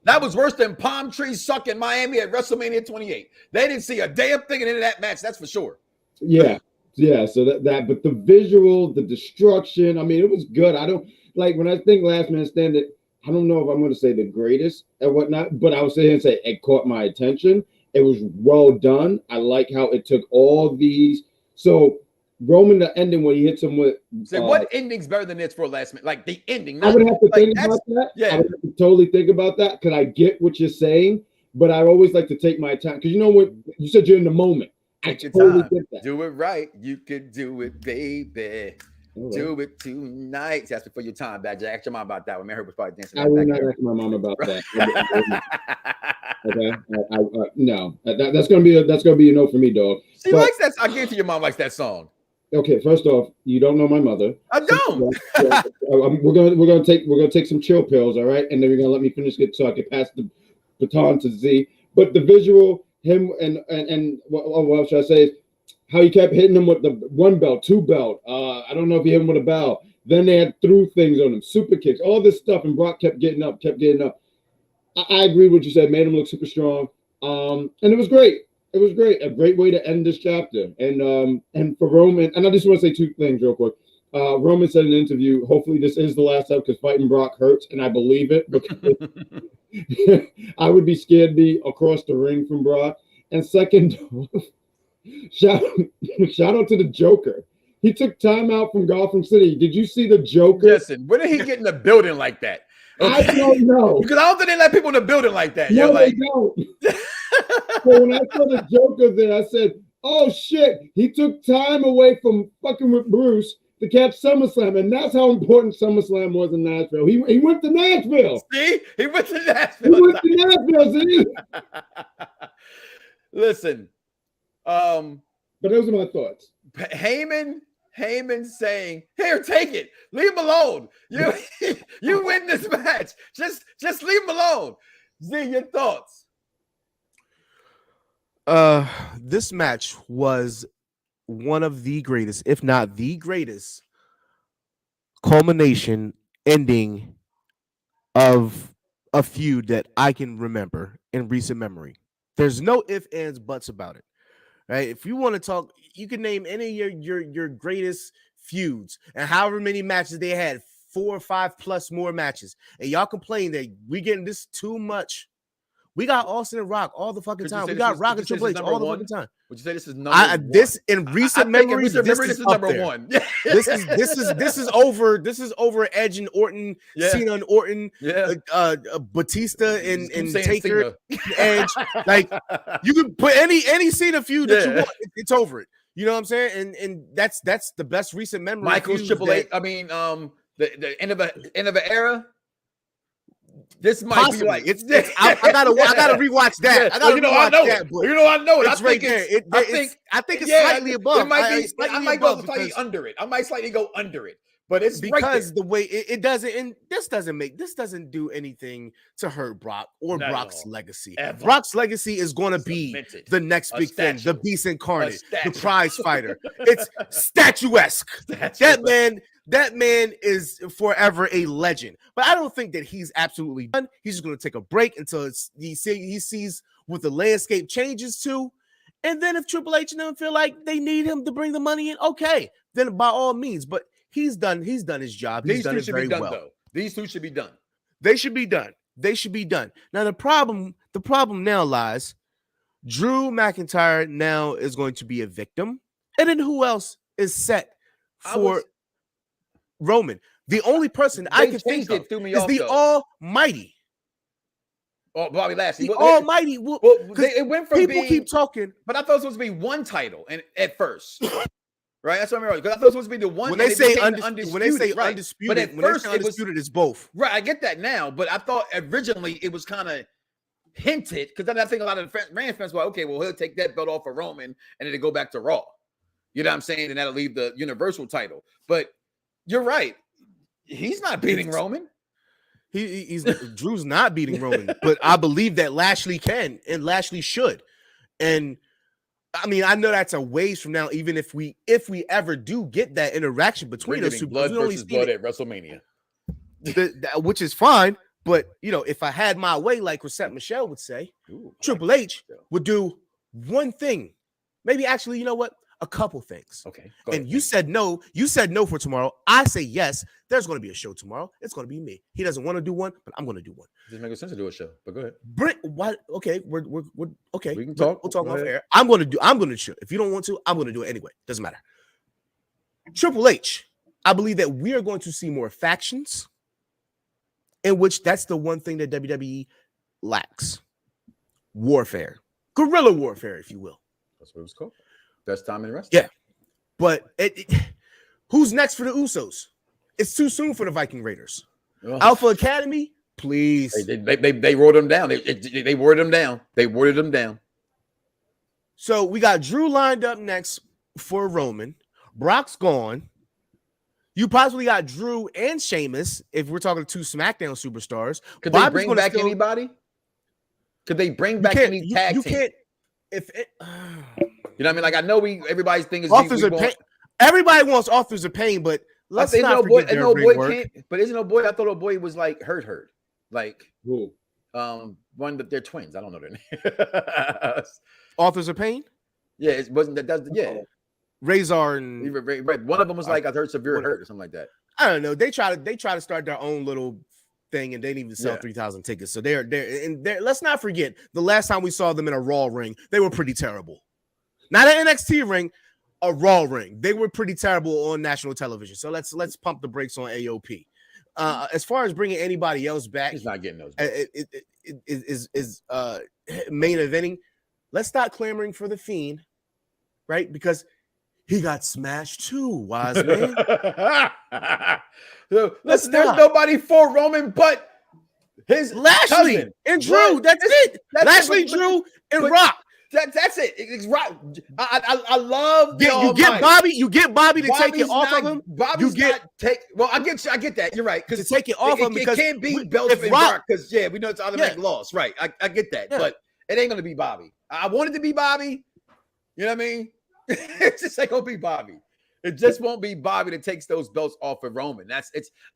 That was worse than palm trees suck in Miami at WrestleMania 28. They didn't see a damn thing in that match. That's for sure.
Yeah. So that, but the visual, the destruction. I mean, it was good. I don't like when I think Last Man Standing. I don't know if I'm going to say the greatest and whatnot, but I would say and say it caught my attention. It was well done. I like how it took all these. So Roman, the ending when he hits him with.
So what ending's better than this for Last Man? Like the ending.
I would have to think about that. Yeah. I would have to totally think about that because I get what you're saying, but I always like to take my time because you know what you said you're in the moment.
Take your time. Do it right. You can do it, baby. Right. Do it tonight. Ask me for your time, Bad Jack. Ask your mom about that one. Man, her was probably dancing.
I will not ask my mom about that. Okay. No. That's gonna be a no for me, dog.
She likes that. I guarantee your mom likes that song.
Okay, first off, you don't know my mother.
I don't.
We're gonna take some chill pills, all right, and then you're gonna let me finish it so I can pass the baton to Z. But the visual, him and what should I say? How he kept hitting him with the 1 belt, 2 belt. I don't know if he hit him with a belt. Then they had threw things on him, super kicks, all this stuff, and Brock kept getting up. I agree with what you said, made him look super strong, and it was great. It was great. A great way to end this chapter. And for Roman, and I just want to say 2 things real quick. Roman said in an interview, hopefully this is the last time because fighting Brock hurts, and I believe it. Because I would be scared to be across the ring from Brock. And second, shout out to the Joker. He took time out from Gotham City. Did you see the Joker?
Listen, when did he get in the building like that?
Okay. I don't know.
Because I don't think they let people in the building like that.
No, they don't. So when I saw the Joker there, I said, oh, shit. He took time away from fucking with Bruce to catch SummerSlam. And that's how important SummerSlam was in Nashville. He went to Nashville.
See? He went to Nashville. See? Listen.
But those are my thoughts.
Heyman saying, "Here, take it. Leave him alone. You win this match. Just leave him alone." Z, your thoughts?
This match was one of the greatest, if not the greatest, culmination ending of a feud that I can remember in recent memory. There's no ifs, ands, buts about it. Right? If you want to talk, you can name any of your greatest feuds and however many matches they had, 4 or 5 plus more matches, and y'all complain that we getting this too much. We got Austin and Rock all the fucking time. We got Rock and Triple H all the fucking time.
Would you say this is number one?
This in recent memories, this is number one. This is over Edge and Orton, Cena and Orton, Batista and Taker, Edge. Like you can put any Cena feud that you want, it's over it. You know what I'm saying? And that's the best recent memory.
Michael's Triple H. I mean, the end of an era. This might possibly be like
I gotta rewatch that. I gotta
I know it. I know it.
It's right there. I think it's slightly above.
It might be. I might go slightly under it. I might slightly go under it. But it's
because
right
the way it doesn't, and this doesn't do anything to hurt Brock or Brock's legacy. Ever. Brock's legacy is going to be the next big thing, the beast incarnate, the prize fighter. It's statuesque. That man is forever a legend. But I don't think that he's absolutely done. He's just going to take a break until he sees what the landscape changes to. And then if Triple H and them feel like they need him to bring the money in, okay, then by all means. But he's done his job. He's done it very well.
Though. These 2 should be done.
They should be done. Now the problem now lies, Drew McIntyre now is going to be a victim. And then who else is set for Roman? The only person I can think of is the Almighty.
Oh, Bobby Lashley.
The Almighty.
It went from
people keep talking,
but I thought it was supposed to be one title and at first. right? That's what I mean. Because I thought it was supposed to be the one.
When they say
undisputed,
undisputed,
but at first
undisputed, it's both.
Right, I get that now, but I thought originally it was kind of hinted, because then I think a lot of the Rand fans were like, okay, well, he'll take that belt off of Roman and it'll go back to Raw. You know what I'm saying? And that'll leave the Universal title. But you're right. He's not beating Roman.
He's Drew's not beating Roman, but I believe that Lashley can and Lashley should. And I mean, I know that's a ways from now, even if we ever do get that interaction between those two.
Blood versus blood at WrestleMania.
Which is fine. But, you know, if I had my way, like Rosette Michelle would say, Triple H would do one thing. Maybe actually, you know what? A couple things.
Okay.
And you said no. You said no for tomorrow. I say yes. There's going to be a show tomorrow. It's going to be me. He doesn't want to do one, but I'm going to do one.
It doesn't make sense to do a show, but go ahead.
What? Okay, we're okay.
We can talk.
We'll talk off air. I'm going to show. If you don't want to, I'm going to do it anyway. Doesn't matter. Triple H. I believe that we are going to see more factions, in which that's the one thing that WWE lacks. Warfare. Guerrilla warfare, if you will.
That's what it was called. Best time in wrestling.
Yeah. But who's next for the Usos? It's too soon for the Viking Raiders. Oh. Alpha Academy, please.
They wrote them down. They worded them down. They worded them down.
So we got Drew lined up next for Roman. Brock's gone. You possibly got Drew and Sheamus if we're talking two SmackDown superstars.
Could they bring back anybody? Could they bring back any tag team? You can't. If it, you know what I mean? Like, I know everybody's thing is
authors of pain. Everybody wants authors of pain, but let's not forget their ring work.
But isn't O'Boy? I thought O'Boy was like hurt. Like
who?
One of their twins. I don't know their name.
Authors of Pain.
Yeah, it wasn't that. That's yeah.
Razor and
one of them was like I heard severe hurt or something like that.
I don't know. They try to start their own little thing, and they didn't even sell 3,000 tickets. So they're let's not forget the last time we saw them in a Raw ring, they were pretty terrible. Not an NXT ring, a Raw ring. They were pretty terrible on national television. So let's pump the brakes on AOP. As far as bringing anybody else back,
he's not getting those.
Is main eventing. Let's stop clamoring for the Fiend, right? Because he got smashed too, wise man.
There's nobody for Roman but his
Lashley cousin. And Drew. That's it. Lashley, Drew, and Rock.
That's it. It's right. I love
you get Bobby. You get Bobby to take it off of him.
Bobby's well, I get that. You're right.
Because to take it off of him, because
it can't be belts and Rock. Because we know it's automatic loss. Right. I get that, but it ain't gonna be Bobby. I want it to be Bobby. You know what I mean? It's just ain't gonna be Bobby. It just won't be Bobby that takes those belts off of Roman.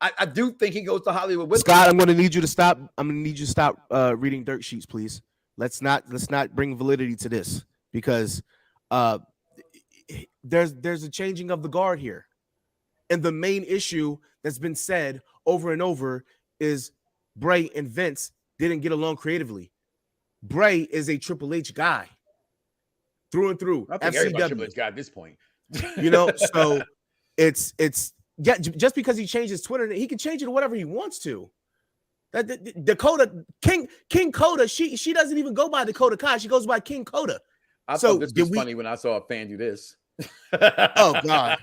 I do think he goes to Hollywood with
Scott. I'm gonna need you to stop. I'm gonna need you to stop reading dirt sheets, please. Let's not bring validity to this, because there's a changing of the guard here, and the main issue that's been said over and over is Bray and Vince didn't get along creatively. Bray is a Triple H guy through and through.
I think everybody Triple H guy at this point.
You know, so it's just because he changed his Twitter, he can change it to whatever he wants to. That Dakota King Kota, she doesn't even go by Dakota Kai. She goes by King Kota.
I thought this was funny when I saw a fan do this.
Oh God!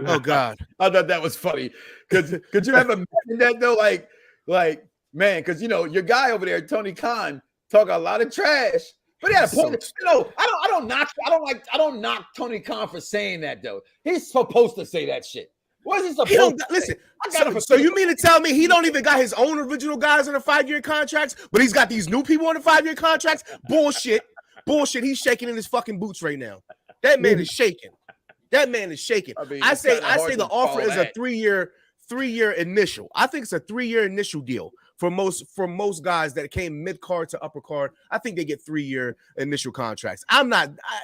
Oh God!
I thought that was funny. Could you ever imagine that though? Like man, because you know your guy over there, Tony Khan, talk a lot of trash. But he had a point. I don't knock Tony Khan for saying that though. He's supposed to say that shit. What is he supposed to say?
Listen. So you mean to tell me he don't even got his own original guys on the 5-year contracts, but he's got these new people on the 5-year contracts? Bullshit. He's shaking in his fucking boots right now. That man is shaking. I mean, I say the offer is a 3-year initial. I think it's a 3-year initial deal for most guys that came mid card to upper card. I think they get 3-year initial contracts.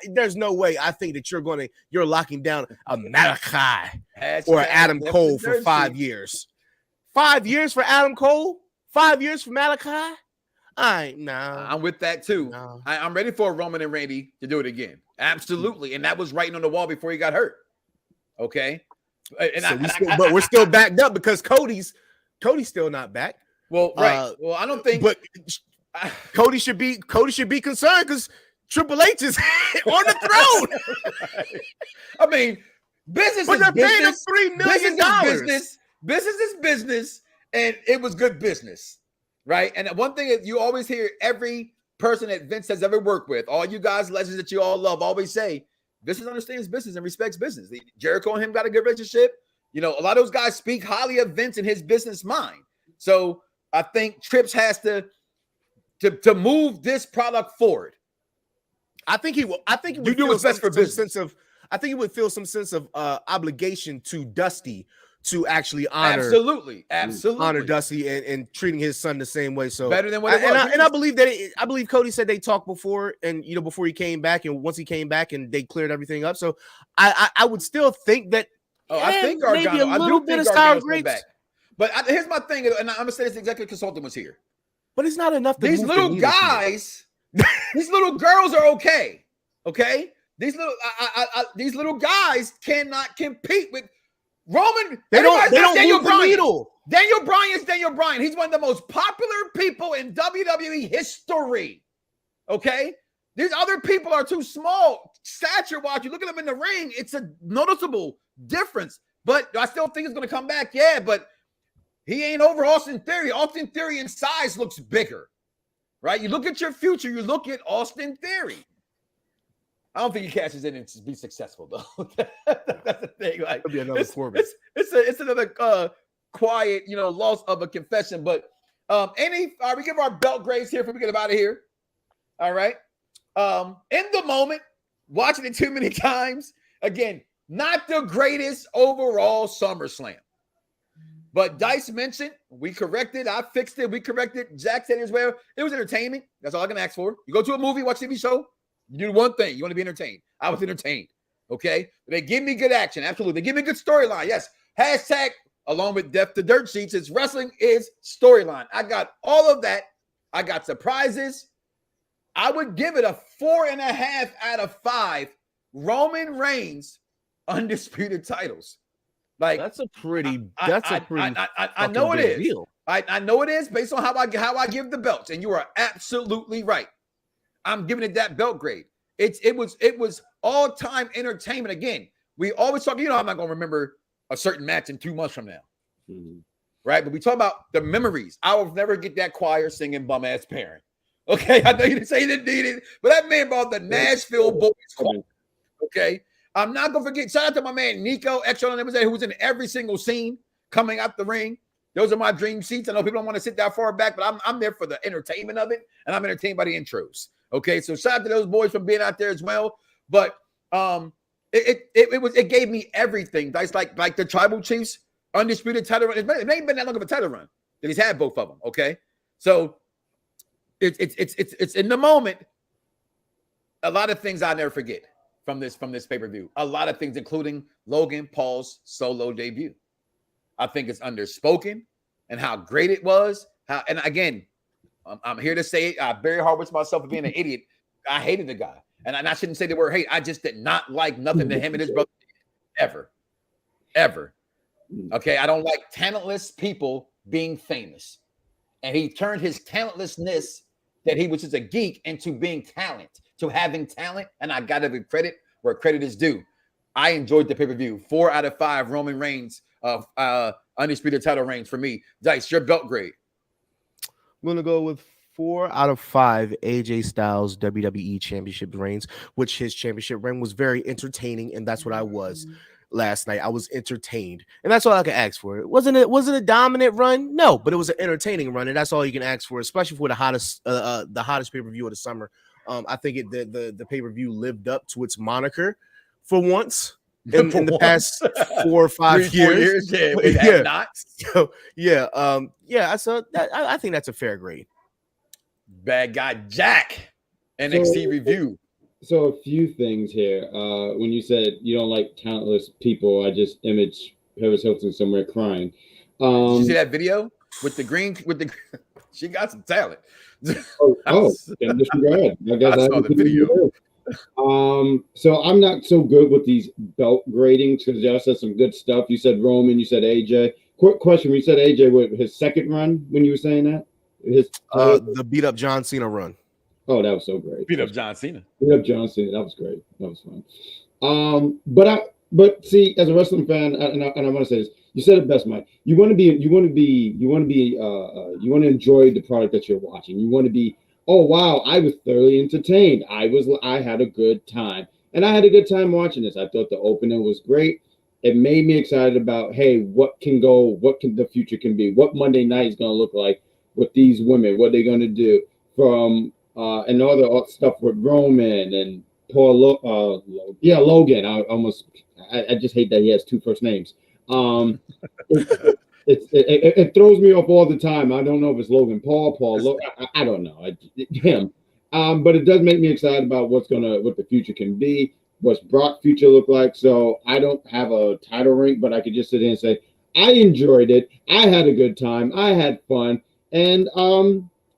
There's no way I think that you're locking down a Malachi or Adam Cole for 5 years. 5 years for Adam Cole? 5 years for Malachi? I'm
with that too. No. I'm ready for Roman and Randy to do it again. Absolutely. And that was writing on the wall before he got hurt. Okay.
But we're still backed up because Cody's still not back.
Well, right. Well, I don't think,
but Cody should be concerned because Triple H is on the throne.
I mean, Business
But
is
they're paying him
business.
$3 million.
Business is business, and it was good business, right? And one thing that you always hear every person that Vince has ever worked with, all you guys, legends that you all love, always say, Vince understands business and respects business. Jericho and him got a good relationship. You know, a lot of those guys speak highly of Vince and his business mind. So I think Trips has to move this product forward.
I think he will. I think
you do what's best for business.
I think he would feel some sense of obligation to Dusty to actually honor honor Dusty and treating his son the same way. So
better than what it was.
And I believe that I believe Cody said they talked before, and you know, before he came back, and once he came back and they cleared everything up. So I would still think that.
I think Gargano,
maybe a little bit of
style
back.
But here's my thing, and I'm gonna say this: executive consultant was here.
But it's not enough.
These little guys, these little girls are okay. Okay, these little guys cannot compete with Roman.
They don't
Daniel
move the
Bryan.
needle.
Daniel Bryan is Daniel Bryan. He's one of the most popular people in WWE history. Okay, these other people are too small stature-wise. You look at them in the ring; it's a noticeable difference. But I still think it's going to come back. Yeah, but he ain't over Austin Theory. Austin Theory in size looks bigger, right? You look at your future. You look at Austin Theory. I don't think he cashes in and be successful though. That's the thing. Like,
it'll be another Corbin.
It's another quiet, you know, loss of a confession. But we give our belt grades here before we get out of here. All right. In the moment, watching it too many times. Again, not the greatest overall SummerSlam. But Dice mentioned, we corrected, I fixed it, we corrected. Jack said it as well. It was entertainment. That's all I can ask for. You go to a movie, watch a TV show, you do one thing. You want to be entertained. I was entertained. Okay? They give me good action. Absolutely. They give me good storyline. Yes. Hashtag, along with Death to Dirt Sheets, it's wrestling is storyline. I got all of that. I got surprises. I would give it a 4.5 out of 5. Roman Reigns undisputed titles. Like
I
know it is. Deal. I know it is based on how I give the belts, and you are absolutely right. I'm giving it that belt grade. It was all-time entertainment. Again, we always talk. You know, I'm not gonna remember a certain match in 2 months from now, right? But we talk about the memories. I will never get that choir singing "Bum Ass Parent." Okay, I know you didn't say you didn't need it, but that man brought the Nashville Boys choir. Okay. I'm not going to forget. Shout out to my man, Nico, Extra, who was in every single scene coming out the ring. Those are my dream seats. I know people don't want to sit that far back, but I'm there for the entertainment of it, and I'm entertained by the intros. Okay, so shout out to those boys for being out there as well. But it gave me everything. That's like the Tribal Chiefs undisputed title run. It ain't been that long of a title run that he's had both of them. Okay, so it's in the moment. A lot of things I never forget from this pay-per-view. A lot of things, including Logan Paul's solo debut. I think it's underspoken and how great it was. And again, I'm here to say it. I very hard with myself for being an idiot. I hated the guy. And I shouldn't say the word hate. I just did not like nothing that him and his brother did. Ever. Okay, I don't like talentless people being famous. And he turned his talentlessness that he was just a geek into being talent, to having talent, and I got to give credit where credit is due. I enjoyed the pay-per-view. 4 out of 5 Roman Reigns of undisputed title reigns for me. Dice, your belt grade.
I'm going to go with 4 out of 5 AJ Styles WWE Championship reigns, which his championship reign was very entertaining, and that's what I was last night. I was entertained, and that's all I can ask for. Wasn't a dominant run? No, but it was an entertaining run, and that's all you can ask for, especially for the hottest pay-per-view of the summer. I think the pay-per-view lived up to its moniker for once in the past 4 or 5 years.
Not.
So So I think that's a fair grade.
Bad guy Jack, NXT review.
So a few things here. When you said you don't like talentless people, I just image Paris Hilton somewhere crying.
Did you see that video with the green? She got some talent.
Disregard. I guess
I saw the video.
So I'm not so good with these belt gradings because y'all said some good stuff. You said Roman, you said AJ. Quick question: when you said AJ, what his second run? When you were saying that,
the beat up John Cena run.
Oh, that was so great.
Beat up John Cena.
Beat up John Cena. That was great. That was fun. But But see, as a wrestling fan, and I want to say this, you said it best, Mike. You want to enjoy the product that you're watching. You want to be, oh wow, I was thoroughly entertained. I had a good time, and I had a good time watching this. I thought the opening was great. It made me excited about, hey, what can the future can be? What Monday night is going to look like with these women? What they're going to do from and all the stuff with Roman and Paul, Logan. I just hate that he has two first names. It throws me off all the time. I don't know if it's Logan Paul, I don't know. Him. But it does make me excited about what the future can be, what's Brock's future look like. So I don't have a title rank, but I could just sit here and say, I enjoyed it. I had a good time. I had fun. And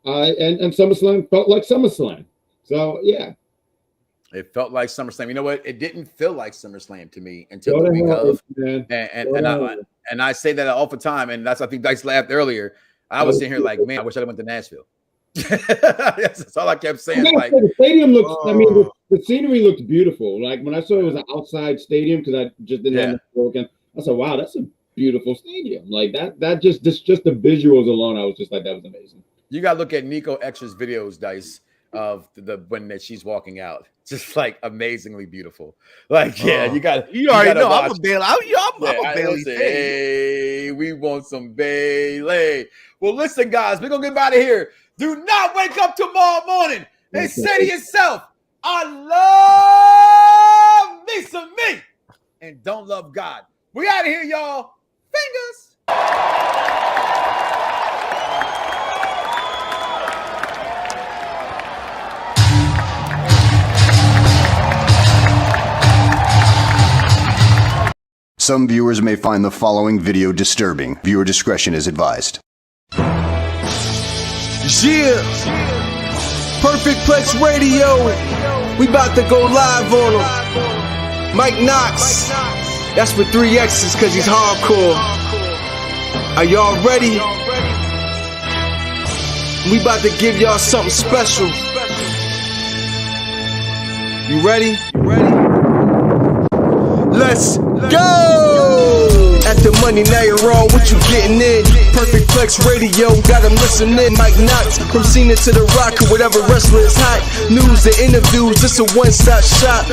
SummerSlam felt like SummerSlam. So yeah.
It felt like SummerSlam. You know what? It didn't feel like SummerSlam to me until the week of. And I say that all the time. And I think Dice laughed earlier. I was sitting here like, man, I wish I went to Nashville. That's all I kept saying. Like,
the stadium looks. I mean, the scenery looked beautiful. Like when I saw it was an outside stadium because I just didn't have the weekend. I said, wow, that's a beautiful stadium. Like that just the visuals alone. I was just like, that was amazing.
You gotta look at Nico Extra's videos, Dice, of when that she's walking out. Just like amazingly beautiful. Like, yeah, you already know I'm a Bayley. I'm a Bayley fan. Hey, we want some Bayley. Well, listen, guys, we're gonna get out of here. Do not wake up tomorrow morning and say to yourself, I love me some me, and don't love God. We out of here, y'all. Fingers.
Some viewers may find the following video disturbing. Viewer discretion is advised.
Yeah, Perfect Plex Radio. We about to go live on him. Mike Knoxxx. That's with 3 X's because he's hardcore. Are y'all ready? We about to give y'all something special. You ready? Let's go! At the money, now you're wrong, what you getting in? Perfect Plex Radio, got them listening. Mike Knoxxx, from Cena to The Rock, or whatever wrestler is hot. News and interviews, it's a one-stop shop.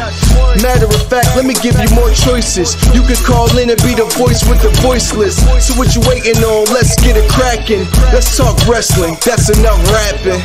Matter of fact, let me give you more choices. You could call in and be the voice with the voiceless. So what you waiting on? Let's get it cracking. Let's talk wrestling, that's enough rapping.